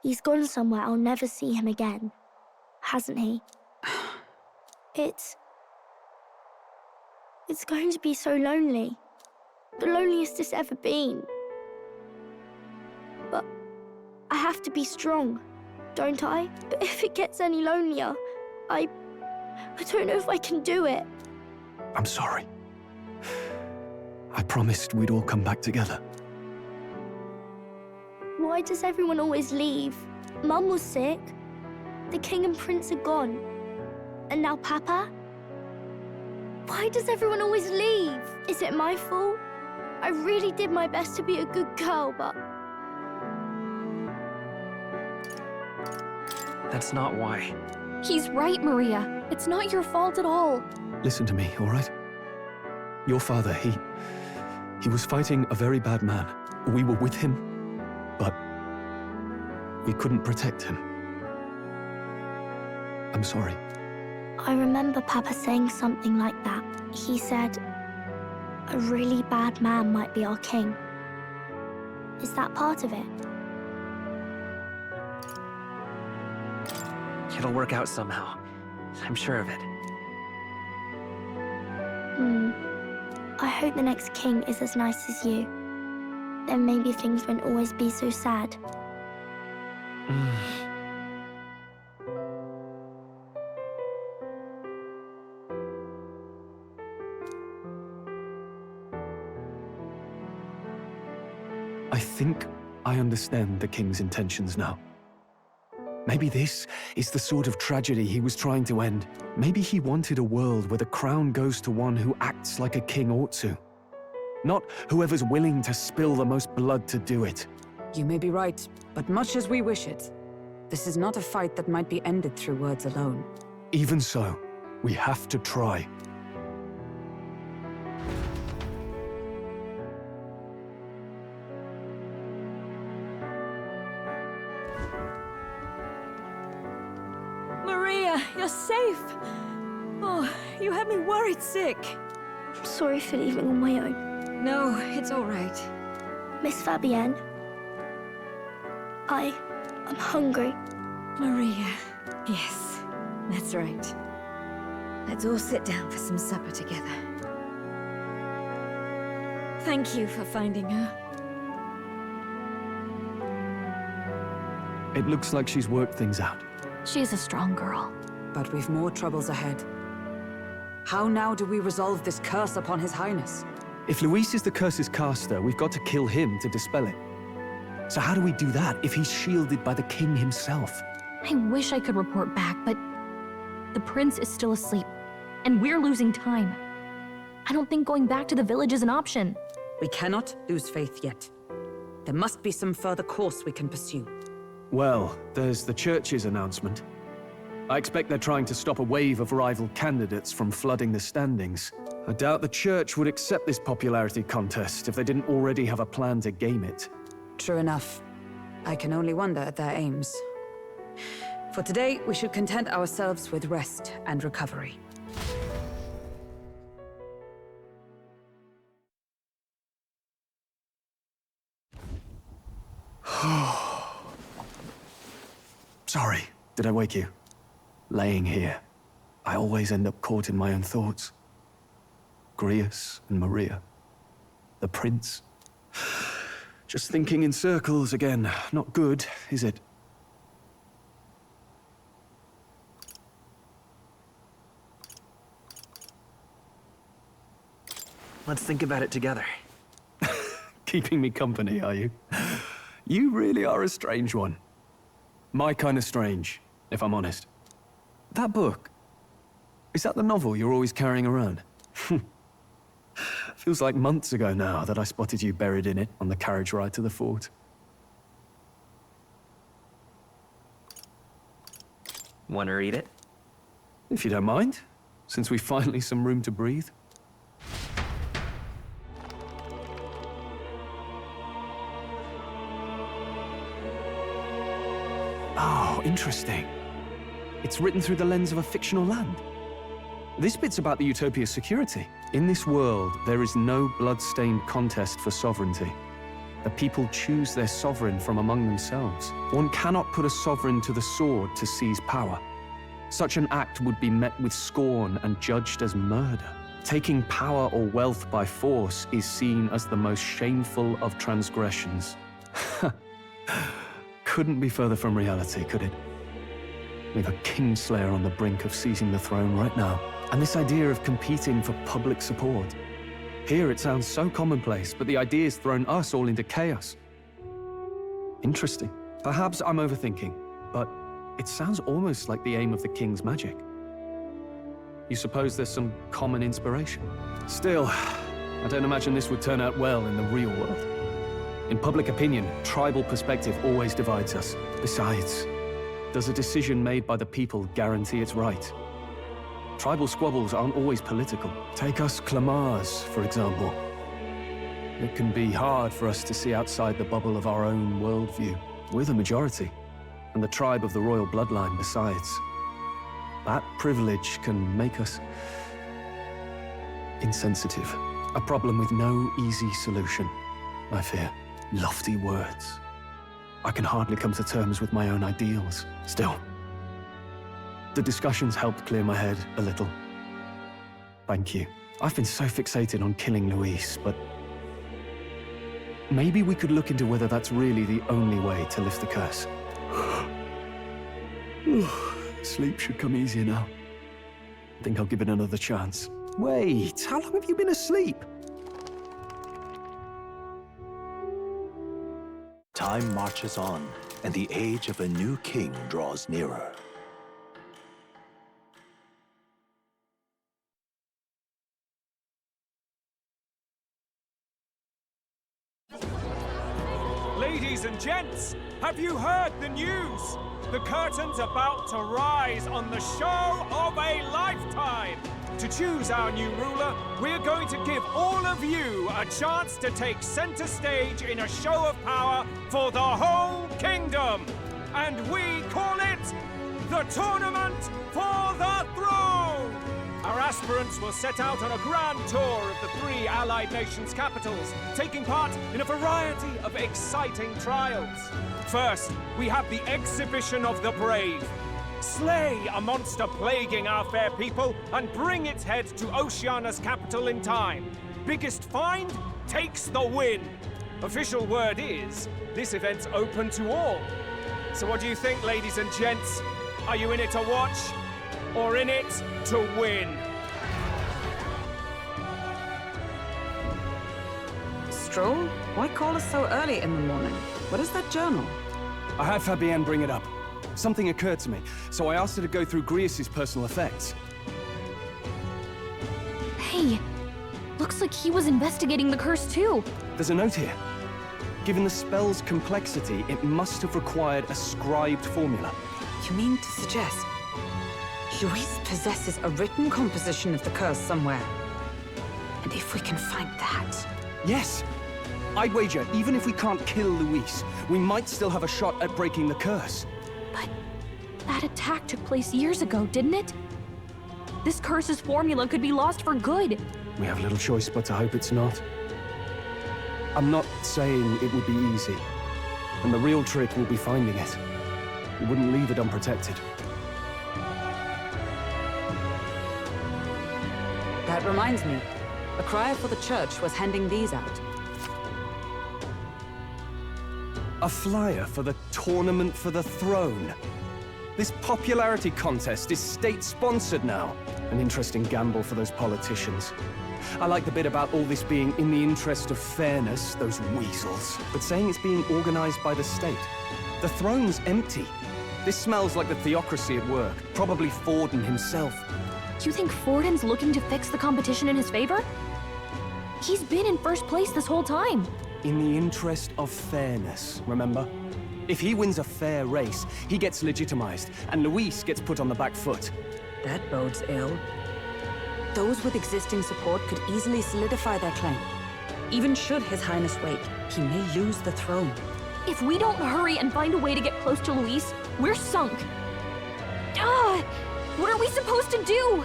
He's gone somewhere I'll never see him again. Hasn't he? It's going to be so lonely. The loneliest it's ever been. But I have to be strong, don't I? But if it gets any lonelier, I don't know if I can do it. I'm sorry. I promised we'd all come back together. Why does everyone always leave? Mum was sick. The king and prince are gone. And now Papa? Why does everyone always leave? Is it my fault? I really did my best to be a good girl, but... That's not why. He's right, Maria. It's not your fault at all. Listen to me, all right? Your father, he was fighting a very bad man. We were with him, but we couldn't protect him. I'm sorry. I remember Papa saying something like that. He said, a really bad man might be our king. Is that part of it? It'll work out somehow. I'm sure of it. I hope the next king is as nice as you. Then maybe things won't always be so sad. I think I understand the king's intentions now. Maybe this is the sort of tragedy he was trying to end. Maybe he wanted a world where the crown goes to one who acts like a king ought to. Not whoever's willing to spill the most blood to do it. You may be right, but much as we wish it, this is not a fight that might be ended through words alone. Even so, we have to try. Maria, you're safe. Oh, you had me worried sick. I'm sorry for leaving on my own. No, it's all right. Miss Fabienne, I'm hungry. Maria, yes, that's right. Let's all sit down for some supper together. Thank you for finding her. It looks like she's worked things out. She's a strong girl. But we've more troubles ahead. How now do we resolve this curse upon His Highness? If Luis is the curse's caster, we've got to kill him to dispel it. So how do we do that if he's shielded by the king himself? I wish I could report back, but the prince is still asleep, and we're losing time. I don't think going back to the village is an option. We cannot lose faith yet. There must be some further course we can pursue. Well, there's the church's announcement. I expect they're trying to stop a wave of rival candidates from flooding the standings. I doubt the church would accept this popularity contest if they didn't already have a plan to game it. True enough. I can only wonder at their aims. For today, we should content ourselves with rest and recovery. Sorry, did I wake you? Laying here, I always end up caught in my own thoughts. Grius and Maria. The prince. Just thinking in circles again. Not good, is it? Let's think about it together. Keeping me company, are you? You really are a strange one. My kind of strange, if I'm honest. That book, is that the novel you're always carrying around? Feels like months ago now that I spotted you buried in it on the carriage ride to the fort. Want to read it? If you don't mind, since we've finally some room to breathe. Oh, interesting. It's written through the lens of a fictional land. This bit's about the Utopia's security. In this world, there is no blood-stained contest for sovereignty. The people choose their sovereign from among themselves. One cannot put a sovereign to the sword to seize power. Such an act would be met with scorn and judged as murder. Taking power or wealth by force is seen as the most shameful of transgressions. Couldn't be further from reality, could it? We've a kingslayer on the brink of seizing the throne right now. And this idea of competing for public support. Here it sounds so commonplace, but the idea's thrown us all into chaos. Interesting. Perhaps I'm overthinking, but it sounds almost like the aim of the king's magic. You suppose there's some common inspiration? Still, I don't imagine this would turn out well in the real world. In public opinion, tribal perspective always divides us. Besides, Does a decision made by the people guarantee it's right? Tribal squabbles aren't always political. Take us Clamars, for example. It can be hard for us to see outside the bubble of our own worldview. We're the majority, and the tribe of the royal bloodline besides. That privilege can make us insensitive. A problem with no easy solution, I fear. Lofty words. I can hardly come to terms with my own ideals. Still, the discussions helped clear my head a little. Thank you. I've been so fixated on killing Luis, but maybe we could look into whether that's really the only way to lift the curse. Sleep should come easier now. I think I'll give it another chance. Wait, how long have you been asleep? Time marches on, and the age of a new king draws nearer. Ladies and gents, have you heard the news? The curtain's about to rise on the show of a lifetime. To choose our new ruler, we're going to give all of you a chance to take center stage in a show of power for the whole kingdom. And we call it the Tournament for the Throne! Our aspirants will set out on a grand tour of the 3 allied nations' capitals, taking part in a variety of exciting trials. First, we have the Exhibition of the Brave. Slay a monster plaguing our fair people and bring its head to Oceania's capital in time. Biggest find takes the win. Official word is, this event's open to all. So what do you think, ladies and gents? Are you in it to watch, or in it to win? Stroll? Why call us so early in the morning? What is that journal? I had Fabienne bring it up. Something occurred to me, so I asked her to go through Grius' personal effects. Hey, looks like he was investigating the curse too. There's a note here. Given the spell's complexity, it must have required a scribed formula. You mean to suggest Luis possesses a written composition of the curse somewhere? And if we can find that... Yes! I'd wager, even if we can't kill Luis, we might still have a shot at breaking the curse. But that attack took place years ago, didn't it? This curse's formula could be lost for good. We have little choice but to hope it's not. I'm not saying it would be easy. And the real trick will be finding it. We wouldn't leave it unprotected. That reminds me. A crier for the church was handing these out. A flyer for the Tournament for the Throne. This popularity contest is state-sponsored now. An interesting gamble for those politicians. I like the bit about all this being in the interest of fairness, those weasels. But saying it's being organized by the state. The throne's empty. This smells like the theocracy at work. Probably Forden himself. You think Forden's looking to fix the competition in his favor? He's been in first place this whole time. In the interest of fairness, remember? If he wins a fair race, he gets legitimized, and Luis gets put on the back foot. That bodes ill. Those with existing support could easily solidify their claim. Even should His Highness wait, he may lose the throne. If we don't hurry and find a way to get close to Luis, we're sunk. What are we supposed to do?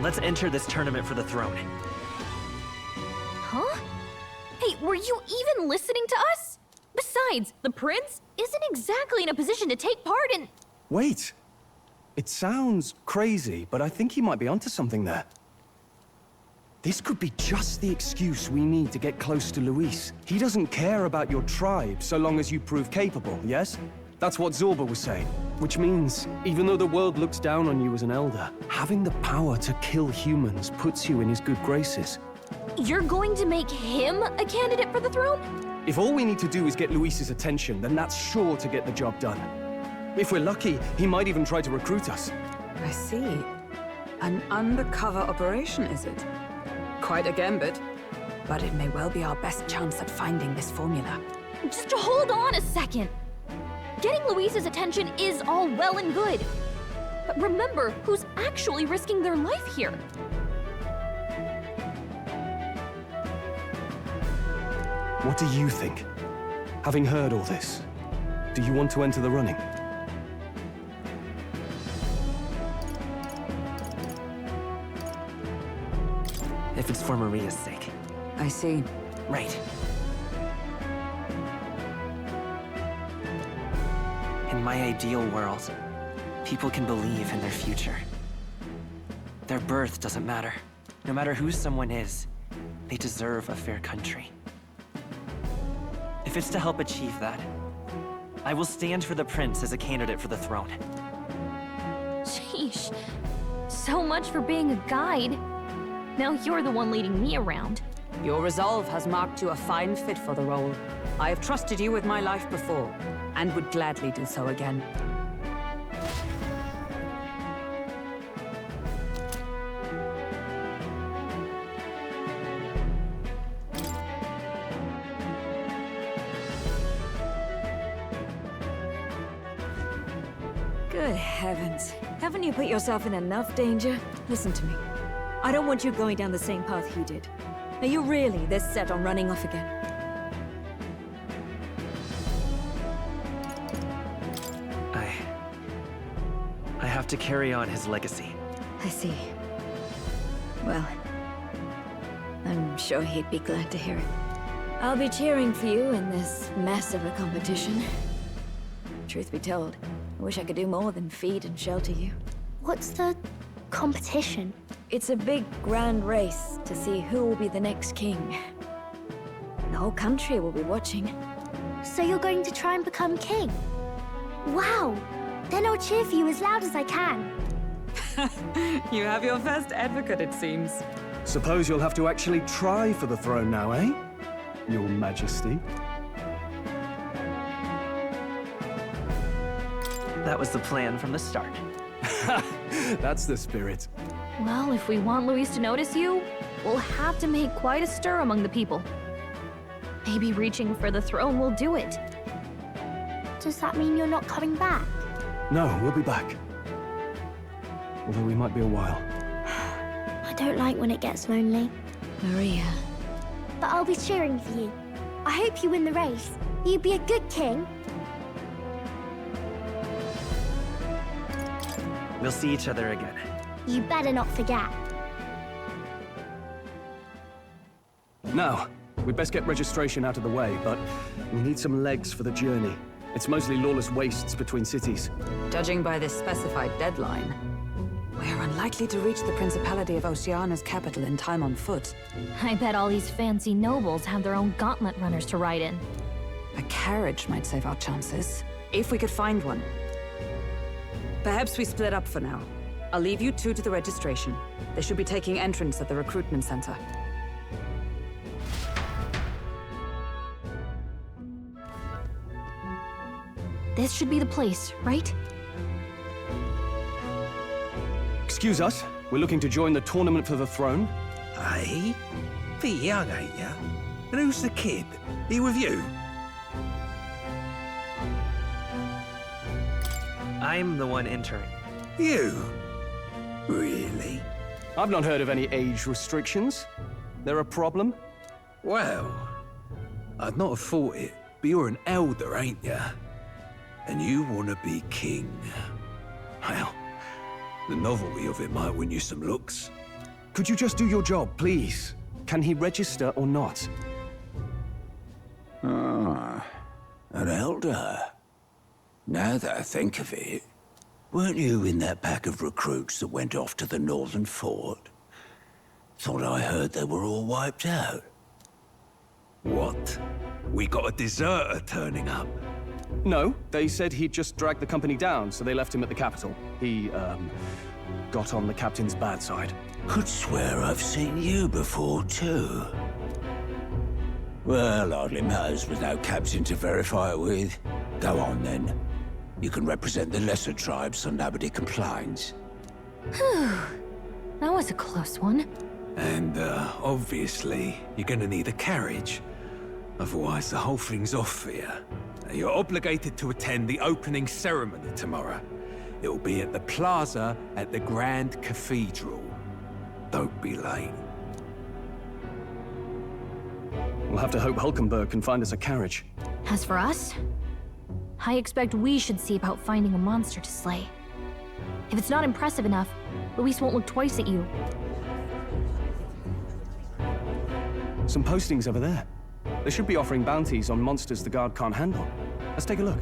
Let's enter this tournament for the throne. Huh? Hey, were you even listening to us? Besides, the prince isn't exactly in a position to take part in... Wait. It sounds crazy, but I think he might be onto something there. This could be just the excuse we need to get close to Luis. He doesn't care about your tribe so long as you prove capable, yes? That's what Zorba was saying. Which means, even though the world looks down on you as an elder, having the power to kill humans puts you in his good graces. You're going to make him a candidate for the throne? If all we need to do is get Luis's attention, then that's sure to get the job done. If we're lucky, he might even try to recruit us. I see. An undercover operation, is it? Quite a gambit. But it may well be our best chance at finding this formula. Just hold on a second. Getting Louise's attention is all well and good. But remember who's actually risking their life here. What do you think? Having heard all this, do you want to enter the running? If it's for Maria's sake. I see. Right. In my ideal world, people can believe in their future. Their birth doesn't matter. No matter who someone is, they deserve a fair country. If it's to help achieve that, I will stand for the prince as a candidate for the throne. Sheesh. So much for being a guide. Now you're the one leading me around. Your resolve has marked you a fine fit for the role. I have trusted you with my life before, and would gladly do so again. Good heavens. Haven't you put yourself in enough danger? Listen to me. I don't want you going down the same path he did. Are you really this set on running off again? I have to carry on his legacy. I see. Well, I'm sure he'd be glad to hear it. I'll be cheering for you in this mess of a competition. Truth be told, I wish I could do more than feed and shelter you. What's the competition? It's a big, grand race to see who will be the next king. The whole country will be watching. So you're going to try and become king? Wow! Then I'll cheer for you as loud as I can. You have your first advocate, it seems. Suppose you'll have to actually try for the throne now, eh? Your Majesty. That was the plan from the start. That's the spirit. Well, if we want Louise to notice you, we'll have to make quite a stir among the people. Maybe reaching for the throne will do it. Does that mean you're not coming back? No, we'll be back. Although we might be a while. I don't like when it gets lonely. Maria. But I'll be cheering for you. I hope you win the race. You'd be a good king. We'll see each other again. You better not forget. Now, we'd best get registration out of the way, but we need some legs for the journey. It's mostly lawless wastes between cities. Judging by this specified deadline, we're unlikely to reach the Principality of Oceana's capital in time on foot. I bet all these fancy nobles have their own gauntlet runners to ride in. A carriage might save our chances, if we could find one. Perhaps we split up for now. I'll leave you two to the registration. They should be taking entrance at the recruitment center. This should be the place, right? Excuse us, we're looking to join the tournament for the throne. Aye? Bit young, ain't ya? And who's the kid? He with you? I'm the one entering. You? Really? I've not heard of any age restrictions. There a problem? Well, I'd not have thought it, but you're an elder, ain't ya? And you want to be king. Well, the novelty of it might win you some looks. Could you just do your job, please? Can he register or not? Ah, an elder. Now that I think of it, weren't you in that pack of recruits that went off to the northern fort? Thought I heard they were all wiped out. What? We got a deserter turning up? No, they said he'd just dragged the company down, so they left him at the capital. He, got on the captain's bad side. Could swear I've seen you before, too. Well, hardly matters with no captain to verify it with. Go on, then. You can represent the lesser tribes so nobody complains. Whew. That was a close one. And, obviously, you're gonna need a carriage. Otherwise, the whole thing's off for you. You're obligated to attend the opening ceremony tomorrow. It'll be at the plaza at the Grand Cathedral. Don't be late. We'll have to hope Hulkenberg can find us a carriage. As for us, I expect we should see about finding a monster to slay. If it's not impressive enough, Luis won't look twice at you. Some postings over there. They should be offering bounties on monsters the guard can't handle. Let's take a look.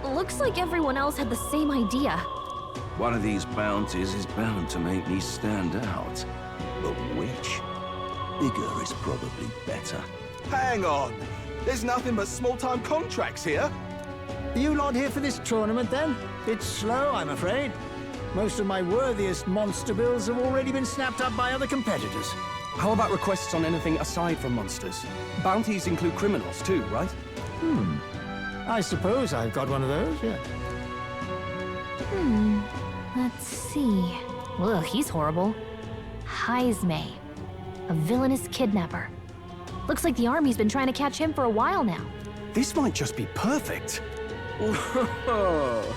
Looks like everyone else had the same idea. One of these bounties is bound to make me stand out. But which? Bigger is probably better. Hang on! There's nothing but small-time contracts here. Are you lot here for this tournament, then? It's slow, I'm afraid. Most of my worthiest monster bills have already been snapped up by other competitors. How about requests on anything aside from monsters? Bounties include criminals too, right? I suppose I've got one of those, yeah. Let's see. Ugh, he's horrible. Heisme, a villainous kidnapper. Looks like the army's been trying to catch him for a while now. This might just be perfect. Whoa.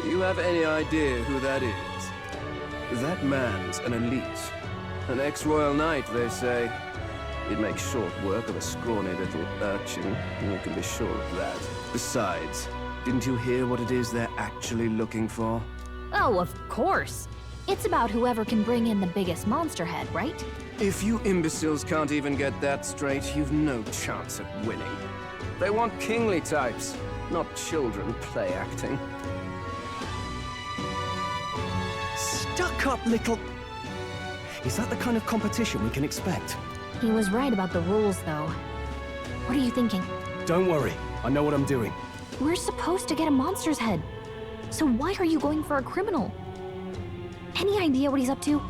You have any idea who that is? That man's an elite. An ex-royal knight, they say. He'd make short work of a scrawny little urchin, you can be sure of that. Besides, didn't you hear what it is they're actually looking for? Oh, of course. It's about whoever can bring in the biggest monster head, right? If you imbeciles can't even get that straight, you've no chance at winning. They want kingly types, not children play acting. Stuck-up little... Is that the kind of competition we can expect? He was right about the rules, though. What are you thinking? Don't worry, I know what I'm doing. We're supposed to get a monster's head. So why are you going for a criminal? Any idea what he's up to?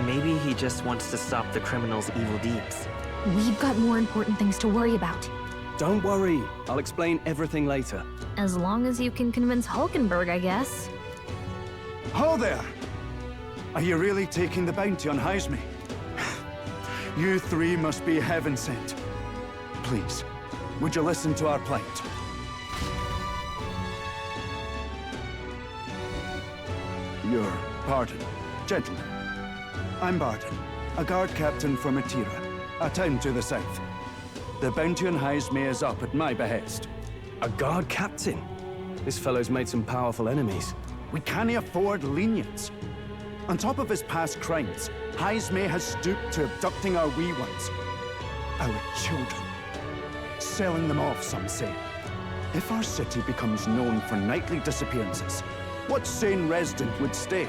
Maybe he just wants to stop the criminal's evil deeds. We've got more important things to worry about. Don't worry, I'll explain everything later. As long as you can convince Hulkenberg, I guess. Ho there! Are you really taking the bounty on Heisme? You three must be heaven sent. Please, would you listen to our plight? Your pardon, gentlemen. I'm Barton, a guard captain from Atira, a town to the south. The bounty on Heisme is up at my behest. A guard captain? This fellow's made some powerful enemies. We can't afford lenience. On top of his past crimes, Heisme has stooped to abducting our wee ones. Our children. Selling them off, some say. If our city becomes known for nightly disappearances, what sane resident would stay?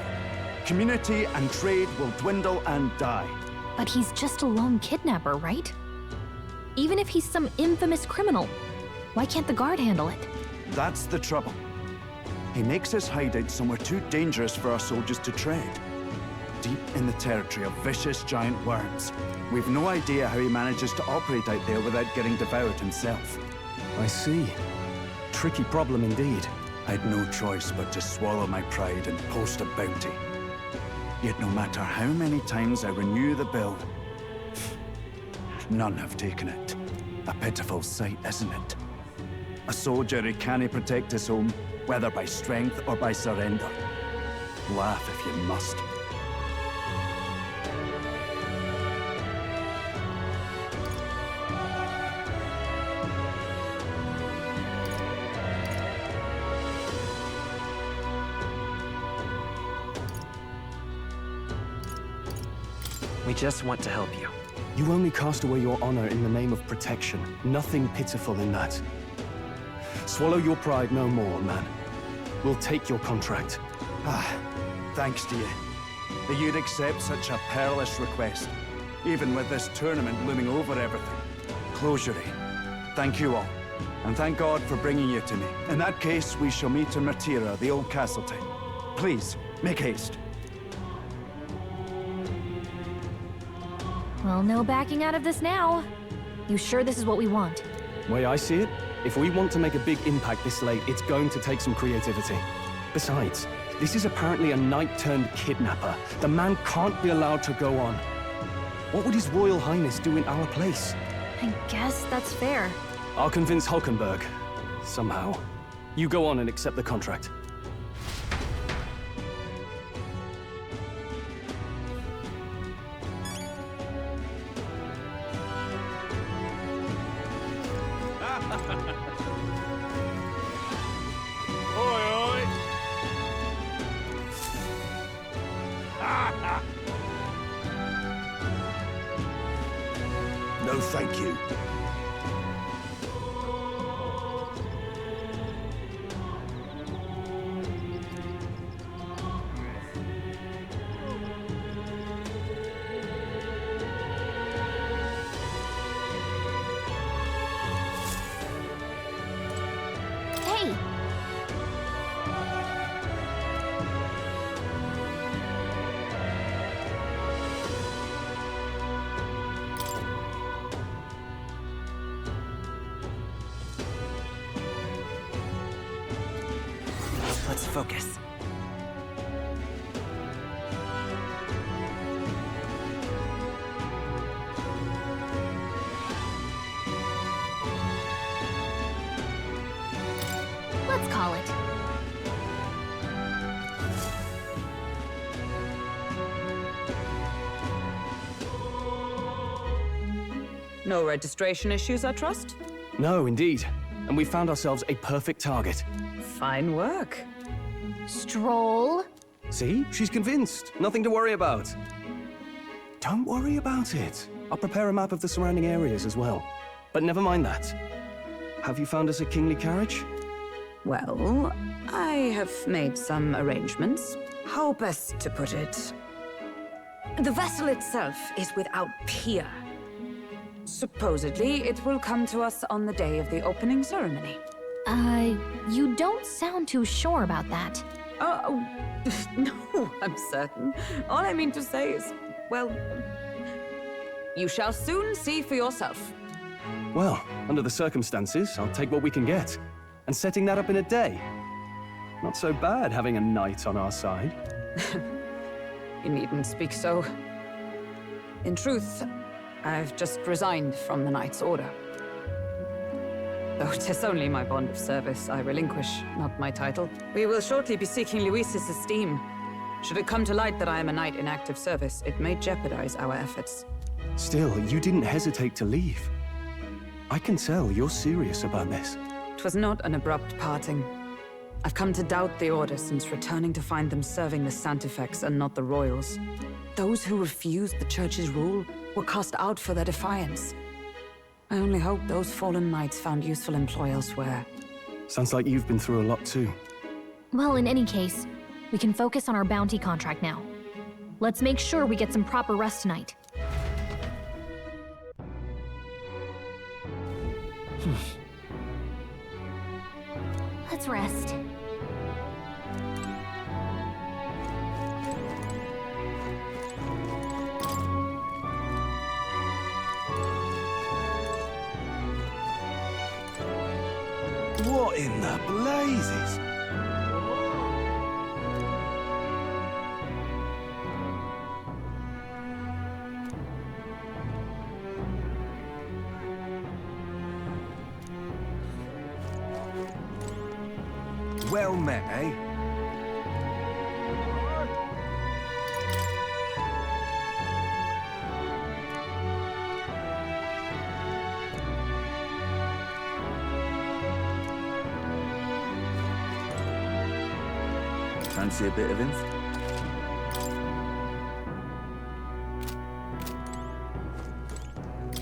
Community and trade will dwindle and die. But he's just a lone kidnapper, right? Even if he's some infamous criminal, why can't the guard handle it? That's the trouble. He makes his hideout somewhere too dangerous for our soldiers to tread. Deep in the territory of vicious giant worms. We've no idea how he manages to operate out there without getting devoured himself. I see. Tricky problem indeed. I'd no choice but to swallow my pride and post a bounty. Yet no matter how many times I renew the bill, none have taken it. A pitiful sight, isn't it? A soldier who can't protect his home, whether by strength or by surrender. Laugh if you must. We just want to help you. You only cast away your honor in the name of protection. Nothing pitiful in that. Swallow your pride no more, man. We'll take your contract. Thanks to you. That you'd accept such a perilous request, even with this tournament looming over everything. closure. Thank you all, and thank God for bringing you to me. In that case, we shall meet in Martira, the old Castleton. Please, make haste. Well, no backing out of this now. You sure this is what we want? Way I see it, if we want to make a big impact this late, it's going to take some creativity. Besides, this is apparently a knight-turned-kidnapper. The man can't be allowed to go on. What would His Royal Highness do in our place? I guess that's fair. I'll convince Hulkenberg. Somehow. You go on and accept the contract. No, thank you. Hey! Let's focus. Let's call it. No registration issues, I trust? No, indeed. And we found ourselves a perfect target. Fine work. Stroll. See? She's convinced. Nothing to worry about. Don't worry about it. I'll prepare a map of the surrounding areas as well. But never mind that. Have you found us a kingly carriage? Well, I have made some arrangements. How best to put it? The vessel itself is without peer. Supposedly, it will come to us on the day of the opening ceremony. You don't sound too sure about that. Oh, no, I'm certain. All I mean to say is, well, you shall soon see for yourself. Well, under the circumstances, I'll take what we can get. And setting that up in a day. Not so bad having a knight on our side. You needn't speak so. In truth, I've just resigned from the Knight's Order. Though 'tis only my bond of service I relinquish, not my title. We will shortly be seeking Luis's esteem. Should it come to light that I am a knight in active service, it may jeopardize our efforts. Still, you didn't hesitate to leave. I can tell you're serious about this. 'Twas not an abrupt parting. I've come to doubt the Order since returning to find them serving the Santifex and not the Royals. Those who refused the Church's rule were cast out for their defiance. I only hope those fallen knights found useful employ elsewhere. Sounds like you've been through a lot too. Well, in any case, we can focus on our bounty contract now. Let's make sure we get some proper rest tonight. Let's rest. What in the blazes? Well met, eh? Fancy a bit of info?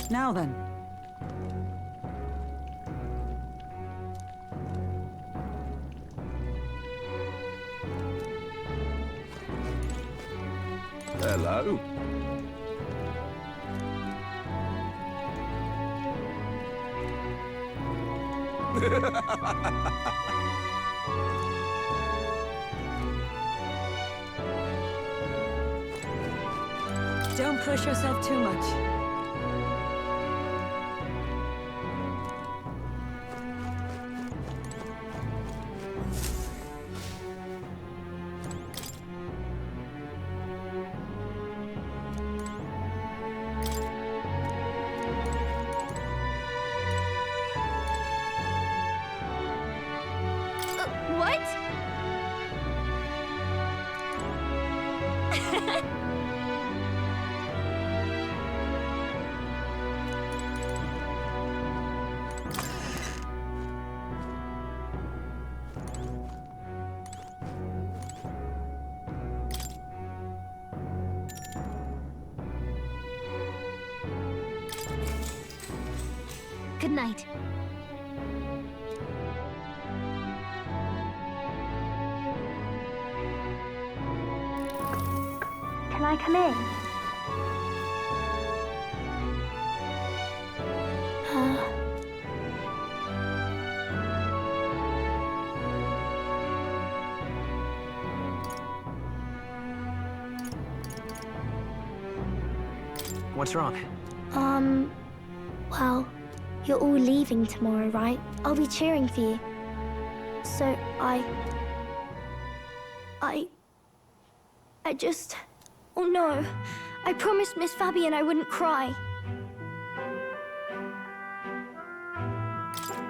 Now then. Hello. Don't push yourself too much. What? Good night. Can I come in? What's wrong? Well, you're all leaving tomorrow, right? I'll be cheering for you. So I just... Oh no. I promised Miss Fabian I wouldn't cry.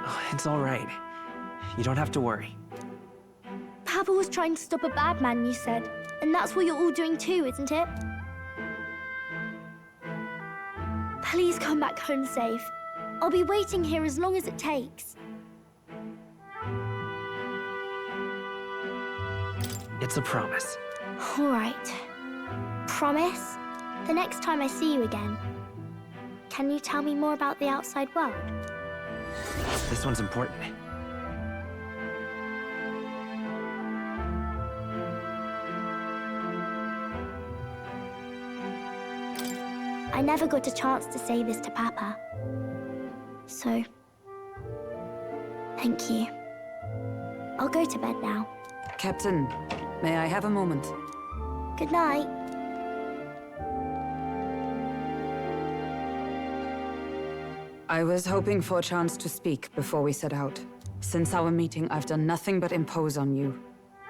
Oh, it's all right. You don't have to worry. Papa was trying to stop a bad man, you said. And that's what you're all doing too, isn't it? Please come back home safe. I'll be waiting here as long as it takes. It's a promise. All right. Promise? The next time I see you again, can you tell me more about the outside world? This one's important. I never got a chance to say this to Papa. So, thank you. I'll go to bed now. Captain, may I have a moment? Good night. I was hoping for a chance to speak before we set out. Since our meeting, I've done nothing but impose on you.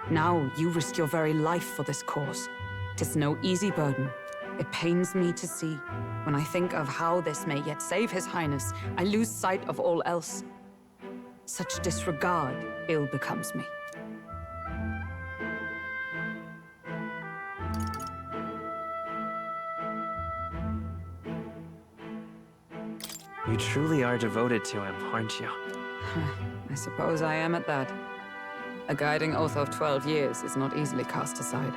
Now, you risk your very life for this cause. 'Tis no easy burden. It pains me to see. When I think of how this may yet save His Highness, I lose sight of all else. Such disregard ill becomes me. You truly are devoted to him, aren't you? I suppose I am at that. A guiding oath of 12 years is not easily cast aside.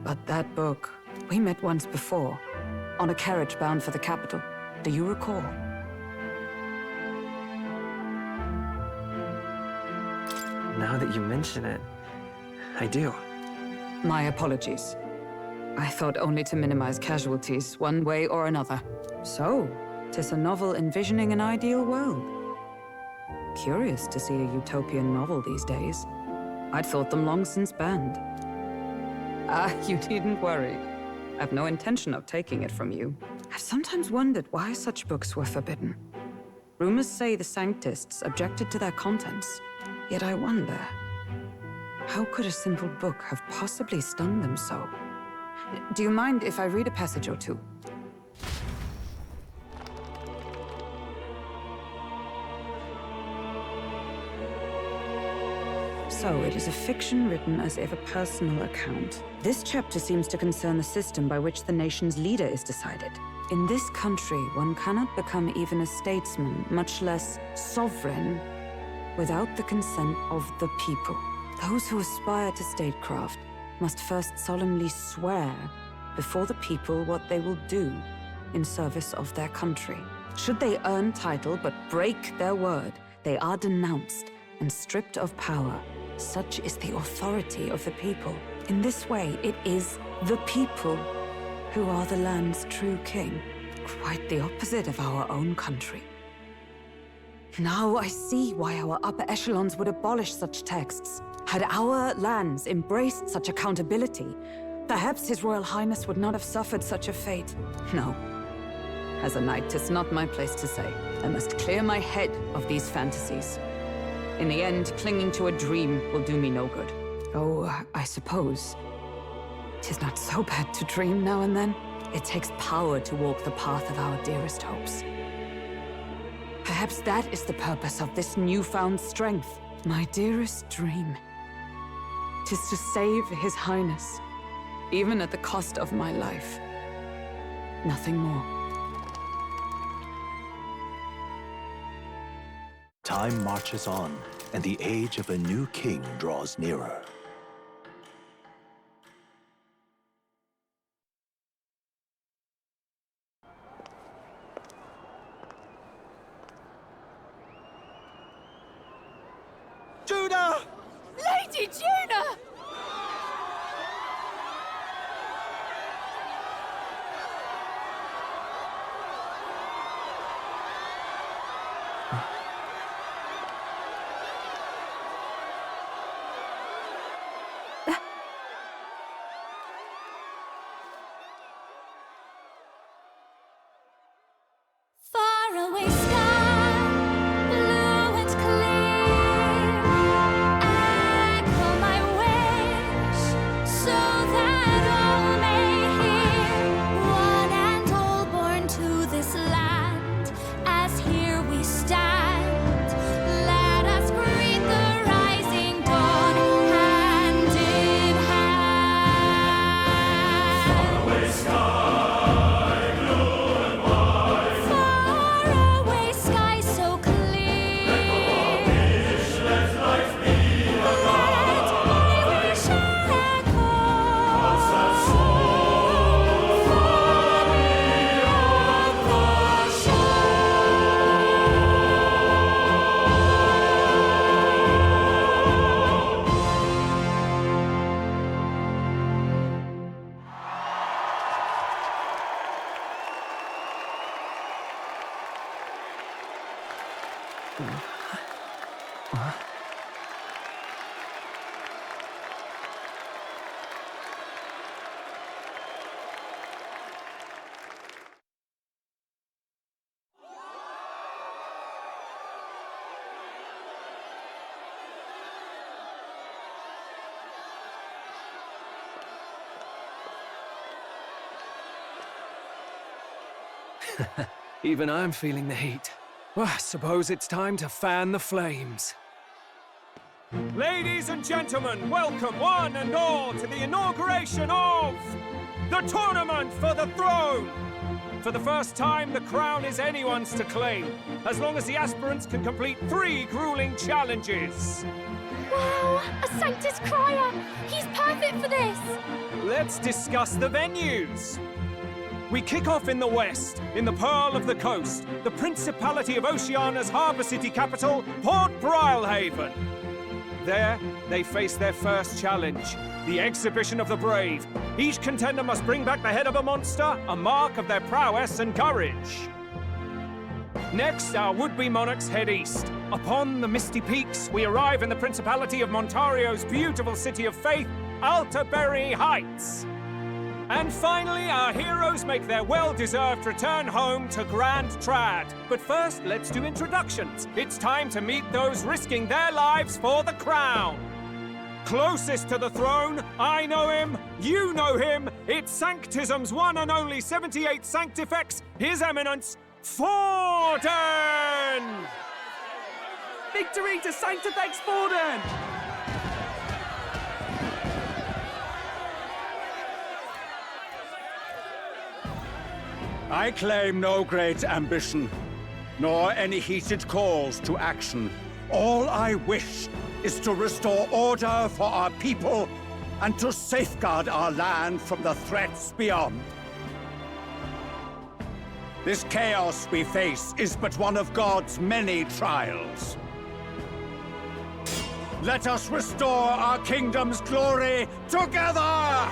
But that book, we met once before, on a carriage bound for the capital. Do you recall? Now that you mention it, I do. My apologies. I thought only to minimize casualties, one way or another. So, 'tis a novel envisioning an ideal world. Curious to see a utopian novel these days. I'd thought them long since banned. Ah, you needn't worry. I've no intention of taking it from you. I've sometimes wondered why such books were forbidden. Rumors say the Sanctists objected to their contents. Yet I wonder, how could a simple book have possibly stung them so? Do you mind if I read a passage or two? So, it is a fiction written as if a personal account. This chapter seems to concern the system by which the nation's leader is decided. In this country, one cannot become even a statesman, much less sovereign, without the consent of the people. Those who aspire to statecraft must first solemnly swear before the people what they will do in service of their country. Should they earn title but break their word, they are denounced and stripped of power. Such is the authority of the people. In this way, it is the people who are the land's true king. Quite the opposite of our own country. Now I see why our upper echelons would abolish such texts. Had our lands embraced such accountability, perhaps His Royal Highness would not have suffered such a fate. No. As a knight, 'tis not my place to say. I must clear my head of these fantasies. In the end, clinging to a dream will do me no good. Oh, I suppose 'tis not so bad to dream now and then. It takes power to walk the path of our dearest hopes. Perhaps that is the purpose of this newfound strength. My dearest dream. 'Tis to save His Highness, even at the cost of my life. Nothing more. Time marches on, and the age of a new king draws nearer. Juna! Lady Juna! Far away sky, blue and clear. Echo my wish, so that all may hear. One and all born to this land, as here we stand. Let us greet the rising dawn, hand in hand. Far away sky. Even I'm feeling the heat. Well, I suppose it's time to fan the flames. Ladies and gentlemen, welcome one and all to the inauguration of the Tournament for the Throne! For the first time, the crown is anyone's to claim, as long as the aspirants can complete 3 grueling challenges. Wow, a Sanctus Crier! He's perfect for this! Let's discuss the venues. We kick off in the west, in the Pearl of the Coast, the Principality of Oceania's harbour city capital, Port Brilehaven. There, they face their first challenge, the Exhibition of the Brave. Each contender must bring back the head of a monster, a mark of their prowess and courage. Next, our would-be monarchs head east. Upon the misty peaks, we arrive in the Principality of Montario's beautiful city of faith, Altaberry Heights. And finally, our heroes make their well-deserved return home to Grand Trad. But first, let's do introductions. It's time to meet those risking their lives for the crown. Closest to the throne, I know him, you know him. It's Sanctism's one and only 78 Sanctifex, His Eminence, Forden! Victory to Sanctifex Forden! I claim no great ambition, nor any heated calls to action. All I wish is to restore order for our people and to safeguard our land from the threats beyond. This chaos we face is but one of God's many trials. Let us restore our kingdom's glory together!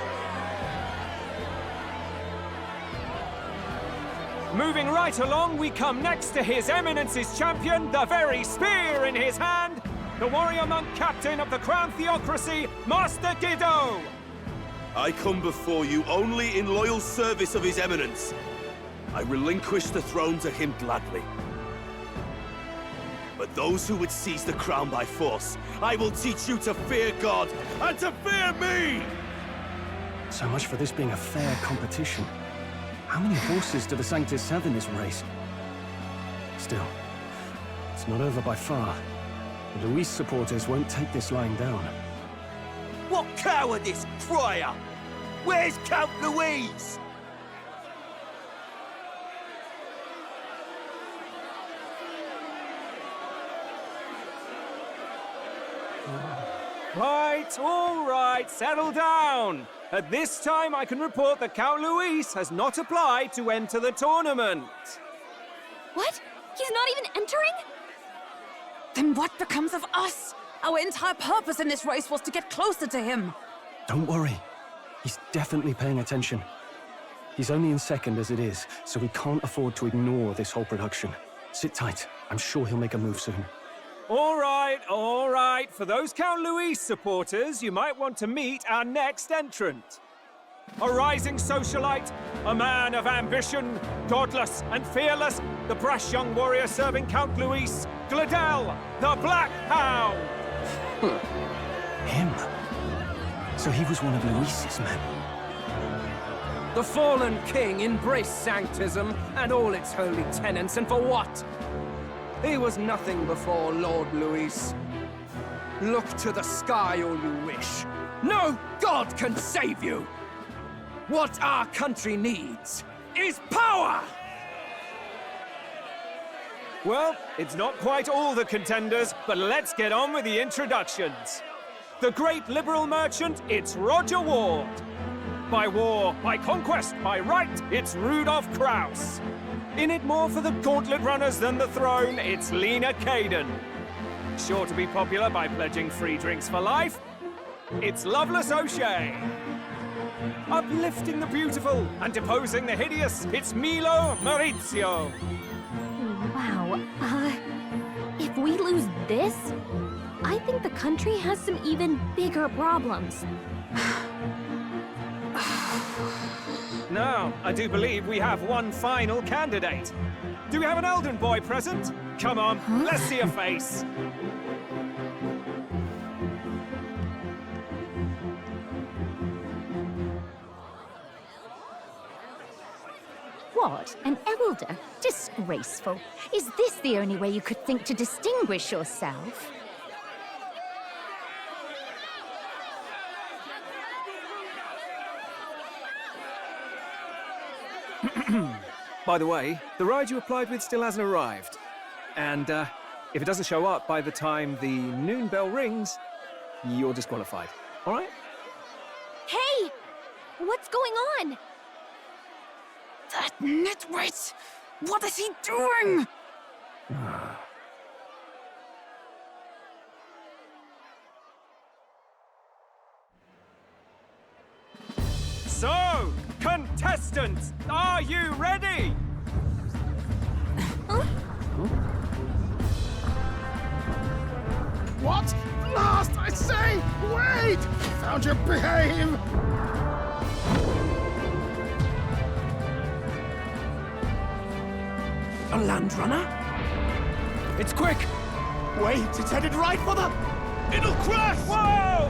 Moving right along, we come next to His Eminence's champion, the very spear in his hand, the warrior monk captain of the Crown Theocracy, Master Guido! I come before you only in loyal service of His Eminence. I relinquish the throne to him gladly. But those who would seize the crown by force, I will teach you to fear God and to fear me! So much for this being a fair competition. How many horses do the Sanctus have in this race? Still, it's not over by far. The Luis supporters won't take this lying down. What cowardice, crier! Where's Count Louise? All right, settle down. At this time, I can report that Count Luis has not applied to enter the tournament. What? He's not even entering? Then what becomes of us? Our entire purpose in this race was to get closer to him. Don't worry. He's definitely paying attention. He's only in second as it is, so we can't afford to ignore this whole production. Sit tight. I'm sure he'll make a move soon. All right. For those Count Luis supporters, you might want to meet our next entrant. A rising socialite, a man of ambition, godless and fearless, the brash young warrior serving Count Luis, Gladel, the Black Hound! Him? So he was one of Luis's men? The fallen king embraced Sanctism and all its holy tenets, and for what? He was nothing before Lord Luis. Look to the sky all you wish. No god can save you! What our country needs is power! Well, it's not quite all the contenders, but let's get on with the introductions. The great liberal merchant, it's Roger Ward. By war, by conquest, by right, it's Rudolph Kraus. In it more for the gauntlet runners than the throne, it's Lena Caden. Sure to be popular by pledging free drinks for life, it's Loveless O'Shea. Uplifting the beautiful and deposing the hideous, it's Milo Maurizio. Wow. If we lose this, I think the country has some even bigger problems. Now, I do believe we have one final candidate. Do we have an Elden boy present? Come on, let's see a face. What? An elder? Disgraceful. Is this the only way you could think to distinguish yourself? By the way, the ride you applied with still hasn't arrived. And if it doesn't show up by the time the noon bell rings, you're disqualified. All right? Hey! What's going on? That nitwit! What is he doing? So, contestants, are you ready? What? Last, I say! Wait! Found you behave! A land runner? It's quick! Wait, it's headed right for the... It'll crash! Whoa!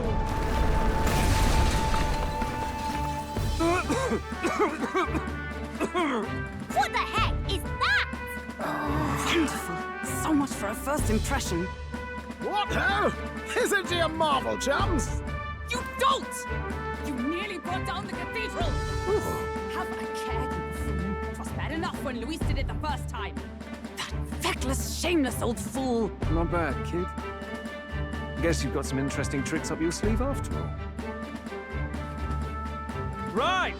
What the heck is that? Wonderful. So much for a first impression. What ho? Isn't he a marvel, chums? You don't! You nearly brought down the cathedral! Have a care, you fool. It was bad enough when Luis did it the first time. That feckless, shameless old fool. Not bad, kid. Guess you've got some interesting tricks up your sleeve after all. Right!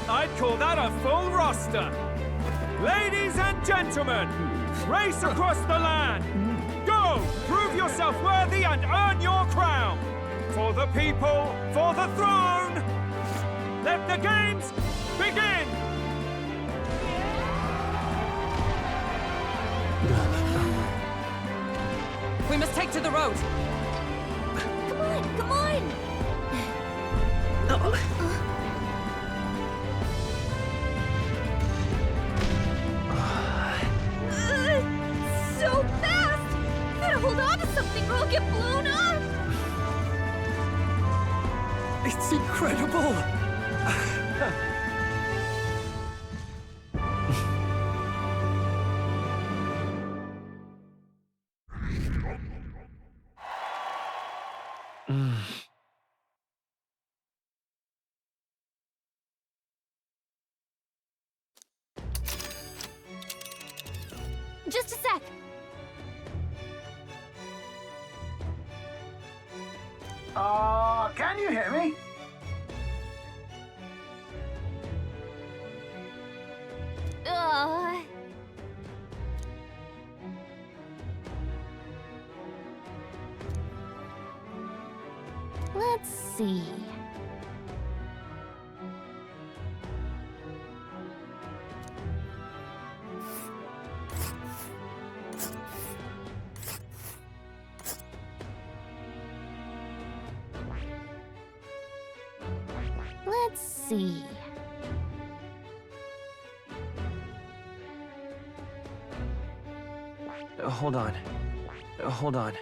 I'd call that a full roster. Ladies and gentlemen, race across the land. Go! Prove yourself worthy and earn your crown. For the people, for the throne. Let the games begin! must take to the road! Come on, come on! So fast! Gotta hold on to something or I'll get blown up! It's incredible! Just a sec. Can you hear me? Let's see. Let's see. Hold on. Hold on.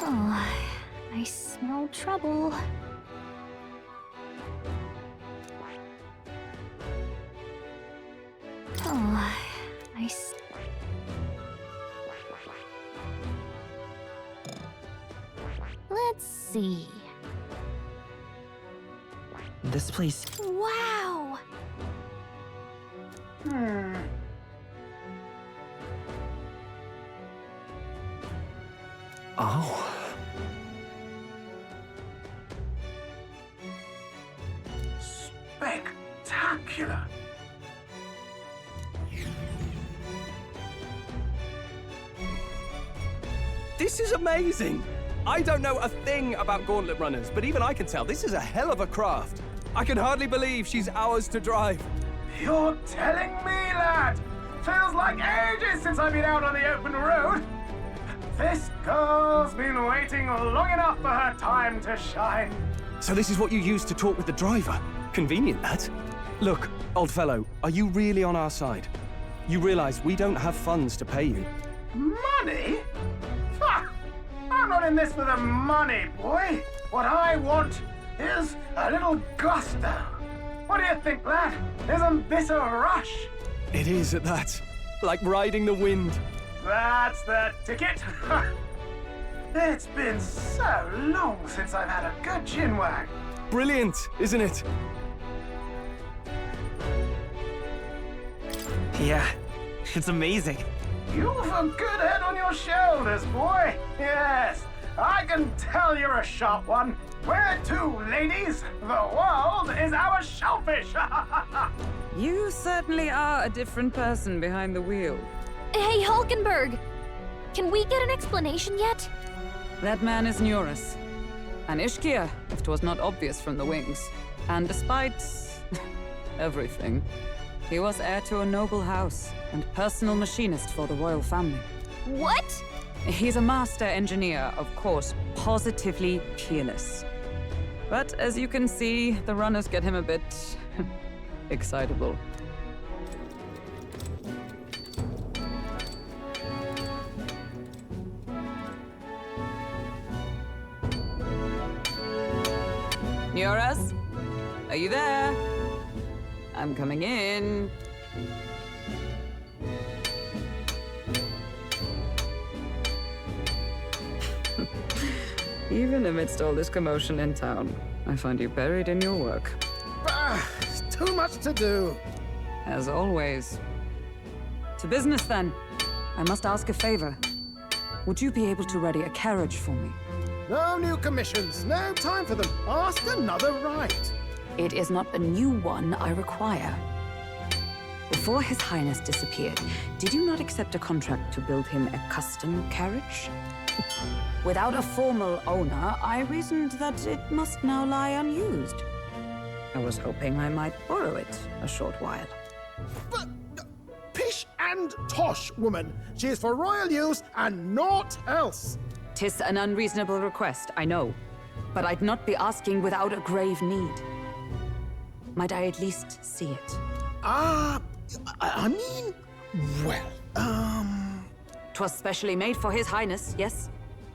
Oh, I smell trouble. Oh, Let's see. This place... Wow! Oh. Spectacular! This is amazing! I don't know a thing about gauntlet runners, but even I can tell this is a hell of a craft. I can hardly believe she's ours to drive. You're telling me, lad? Feels like ages since I've been out on the open road. This girl's been waiting long enough for her time to shine. So this is what you used to talk with the driver? Convenient, that. Look, old fellow, are you really on our side? You realize we don't have funds to pay you. Money? Ha! I'm not in this for the money, boy. What I want is a little gusto. What do you think, lad? Isn't this a rush? It is at that. Like riding the wind. That's the ticket. It's been so long since I've had a good chinwag. Brilliant, isn't it? Yeah, it's amazing. You've a good head on your shoulders, boy. Yes, I can tell you're a sharp one. Where to, ladies? The world is our shellfish. You certainly are a different person behind the wheel. Hey, Hulkenberg! Can we get an explanation yet? That man is Neurus. An Ishkia, if 'twas not obvious from the wings. And despite everything, he was heir to a noble house and personal machinist for the royal family. What? He's a master engineer, of course, positively peerless. But as you can see, the runners get him a bit excitable. Neurus? Are you there? I'm coming in. Even amidst all this commotion in town, I find you buried in your work. Too much to do. As always. To business, then. I must ask a favor. Would you be able to ready a carriage for me? No new commissions. No time for them. Ask another right. It is not a new one I require. Before His Highness disappeared, did you not accept a contract to build him a custom carriage? Without a formal owner, I reasoned that it must now lie unused. I was hoping I might borrow it a short while. But pish and tosh, woman. She is for royal use and naught else. 'Tis an unreasonable request, I know. But I'd not be asking without a grave need. Might I at least see it? I mean, well, 'Twas specially made for His Highness, yes?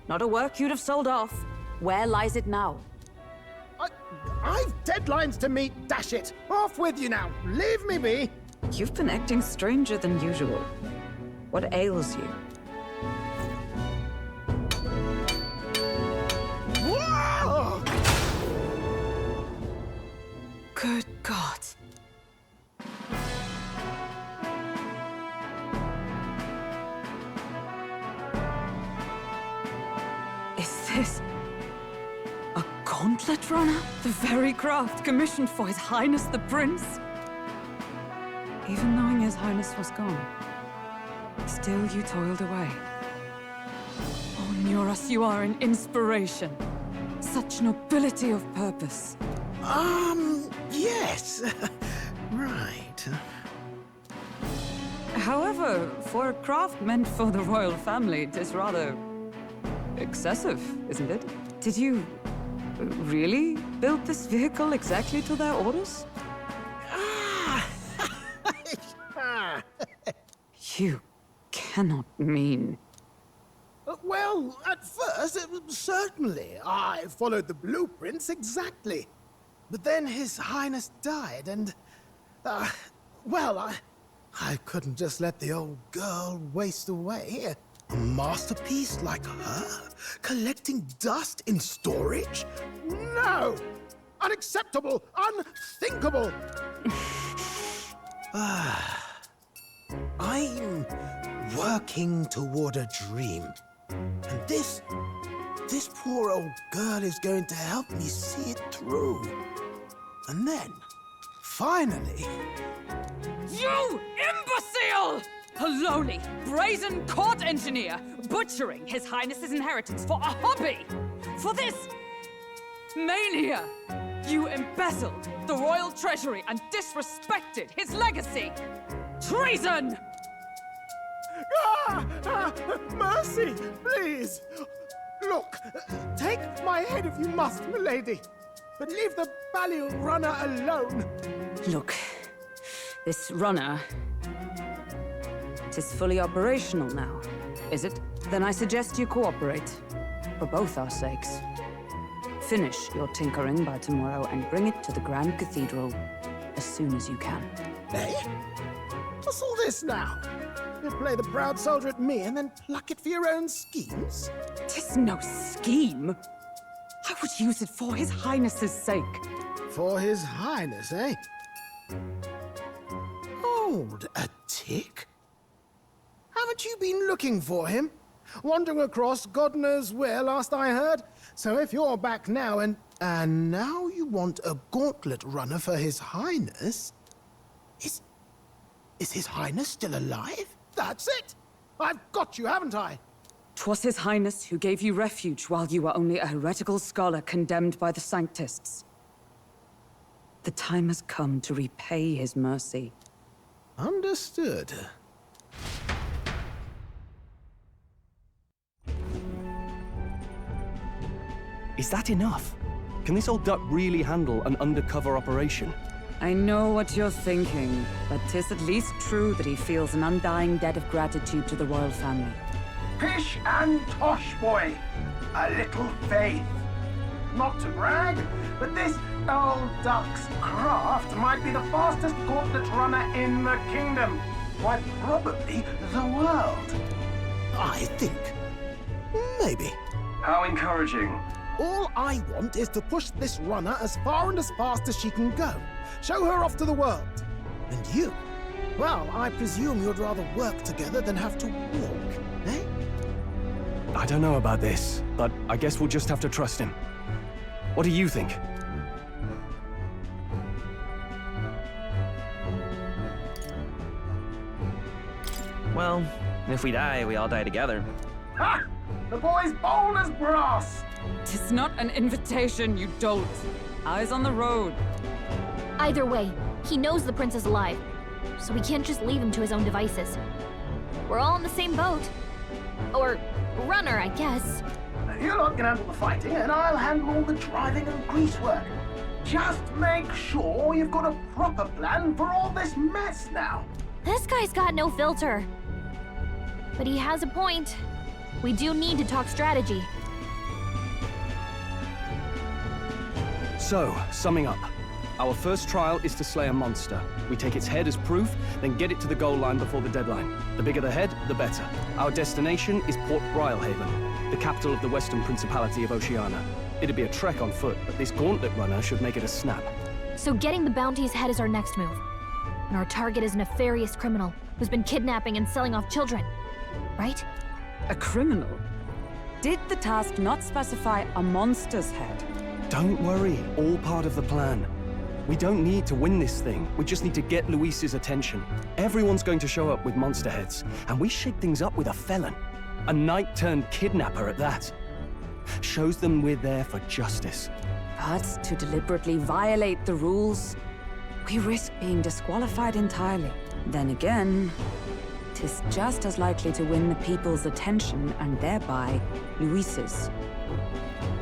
Not a work you'd have sold off. Where lies it now? I've deadlines to meet, dash it! Off with you now! Leave me be! You've been acting stranger than usual. What ails you? Whoa! Good God. Is this a gauntlet runner? The very craft commissioned for His Highness the Prince? Even knowing His Highness was gone, still you toiled away. Oh, Nuras, you are an inspiration. Such nobility of purpose. Yes. Right. However, for a craft meant for the royal family, it is rather excessive, isn't it? Did you really build this vehicle exactly to their orders? You cannot mean... Well, at first, certainly. I followed the blueprints exactly. But then His Highness died, and... well, I couldn't just let the old girl waste away. A masterpiece like her? Collecting dust in storage? No! Unacceptable! Unthinkable! I'm working toward a dream. And this poor old girl is going to help me see it through. And then, finally... You imbecile! A lowly, brazen court engineer butchering His Highness's inheritance for a hobby! For this mania! You embezzled the royal treasury and disrespected his legacy! Treason! Mercy, please! Look, take my head if you must, milady. But leave the Balliol runner alone. Look, this runner... It is fully operational now, is it? Then I suggest you cooperate. For both our sakes. Finish your tinkering by tomorrow and bring it to the Grand Cathedral as soon as you can. Eh? What's all this now? You play the proud soldier at me and then pluck it for your own schemes? 'Tis no scheme. I would use it for His Highness's sake. For His Highness, eh? Hold a tick. Haven't you been looking for him? Wandering across God knows where, last I heard. So if you're back now and now you want a gauntlet runner for His Highness... Is His Highness still alive? That's it! I've got you, haven't I? 'Twas His Highness who gave you refuge while you were only a heretical scholar condemned by the Sanctists. The time has come to repay His mercy. Understood. Is that enough? Can this old duck really handle an undercover operation? I know what you're thinking, but 'tis at least true that he feels an undying debt of gratitude to the royal family. Pish and tosh, boy. A little faith. Not to brag, but this old duck's craft might be the fastest gauntlet runner in the kingdom. Quite probably the world. I think. Maybe. How encouraging. All I want is to push this runner as far and as fast as she can go. Show her off to the world. And you? Well, I presume you'd rather work together than have to walk, eh? I don't know about this, but I guess we'll just have to trust him. What do you think? Well, if we die, we all die together. Ha! The boy's bold as brass! 'Tis not an invitation, you dolt. Eyes on the road. Either way, he knows the prince is alive. so we can't just leave him to his own devices. We're all in the same boat. Or runner, I guess. You lot can handle the fighting, and I'll handle all the driving and greasework. Just make sure you've got a proper plan for all this mess now. This guy's got no filter. But he has a point. We do need to talk strategy. So, summing up. Our first trial is to slay a monster. We take its head as proof, then get it to the goal line before the deadline. The bigger the head, the better. Our destination is Port Brilehaven, the capital of the Western Principality of Oceania. It'd be a trek on foot, but this gauntlet runner should make it a snap. So getting the bounty's head is our next move. And our target is a nefarious criminal who's been kidnapping and selling off children. Right? A criminal? Did the task not specify a monster's head? Don't worry, all part of the plan. We don't need to win this thing. We just need to get Luis's attention. Everyone's going to show up with monster heads, and we shake things up with a felon. A knight-turned-kidnapper at that. Shows them we're there for justice. But to deliberately violate the rules, we risk being disqualified entirely. Then again, 'tis just as likely to win the people's attention and thereby Luis's.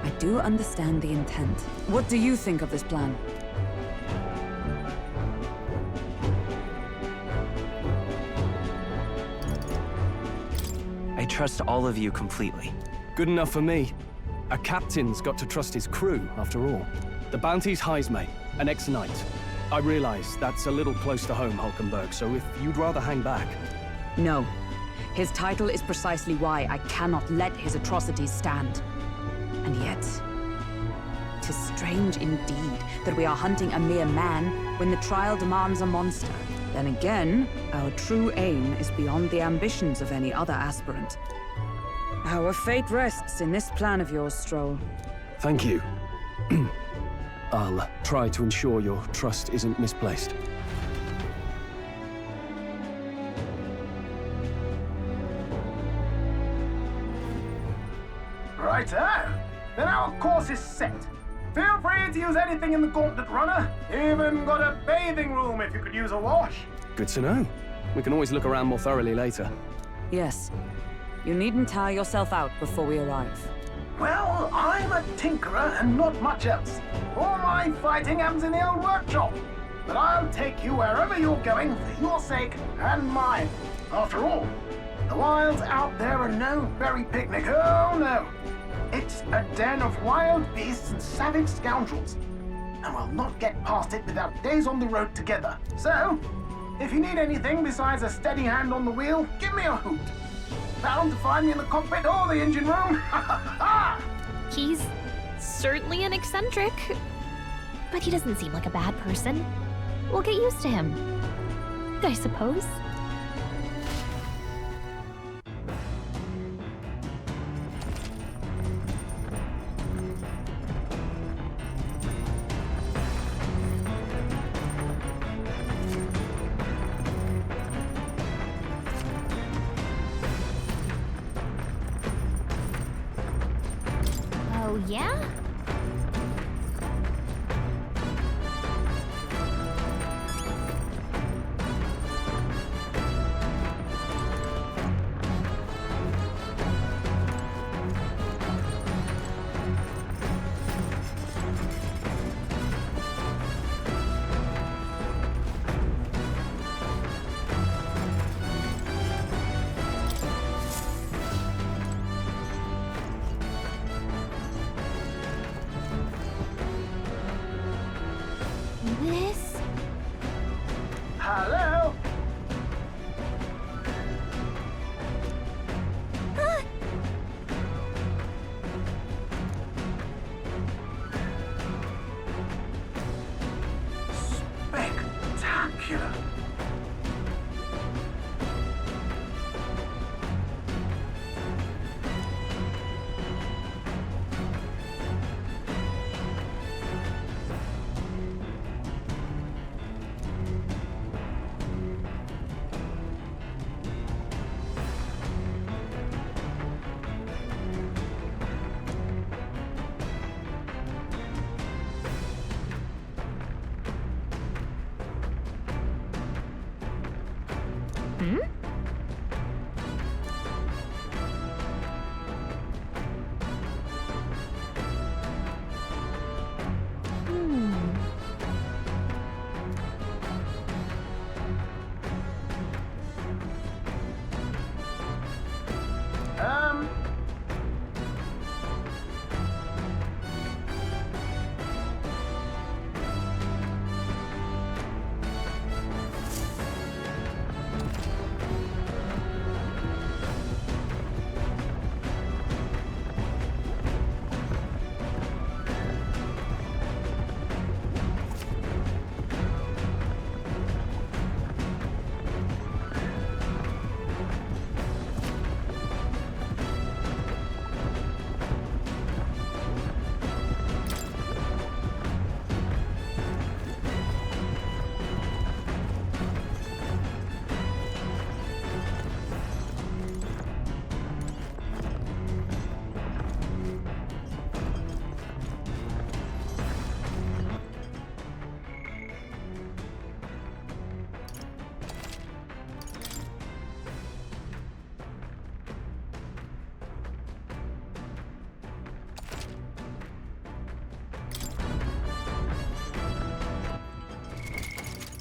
I do understand the intent. What do you think of this plan? I trust all of you completely. Good enough for me. A captain's got to trust his crew, after all. The bounty's Heisme, an ex-knight. I realize that's a little close to home, Hulkenberg, so if you'd rather hang back... No. His title is precisely why I cannot let his atrocities stand. And yet, 'tis strange indeed that we are hunting a mere man when the trial demands a monster. Then again, our true aim is beyond the ambitions of any other aspirant. Our fate rests in this plan of yours, Stroll. Thank you. I'll try to ensure your trust isn't misplaced. Righto. Then our course is set. Feel free to use anything in the gauntlet runner. Even got a bathing room if you could use a wash. Good to know. We can always look around more thoroughly later. Yes. You needn't tire yourself out before we arrive. Well, I'm a tinkerer and not much else. All my fighting happens in the old workshop. But I'll take you wherever you're going for your sake and mine. After all, the wilds out there are no berry picnic. Oh no. It's a den of wild beasts and savage scoundrels. And we'll not get past it without days on the road together. So, if you need anything besides a steady hand on the wheel, give me a hoot. Bound to find me in the cockpit or the engine room. He's certainly an eccentric, but he doesn't seem like a bad person. We'll get used to him, I suppose. Oh, yeah?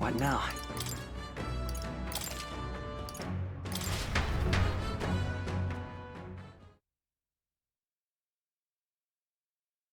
What now?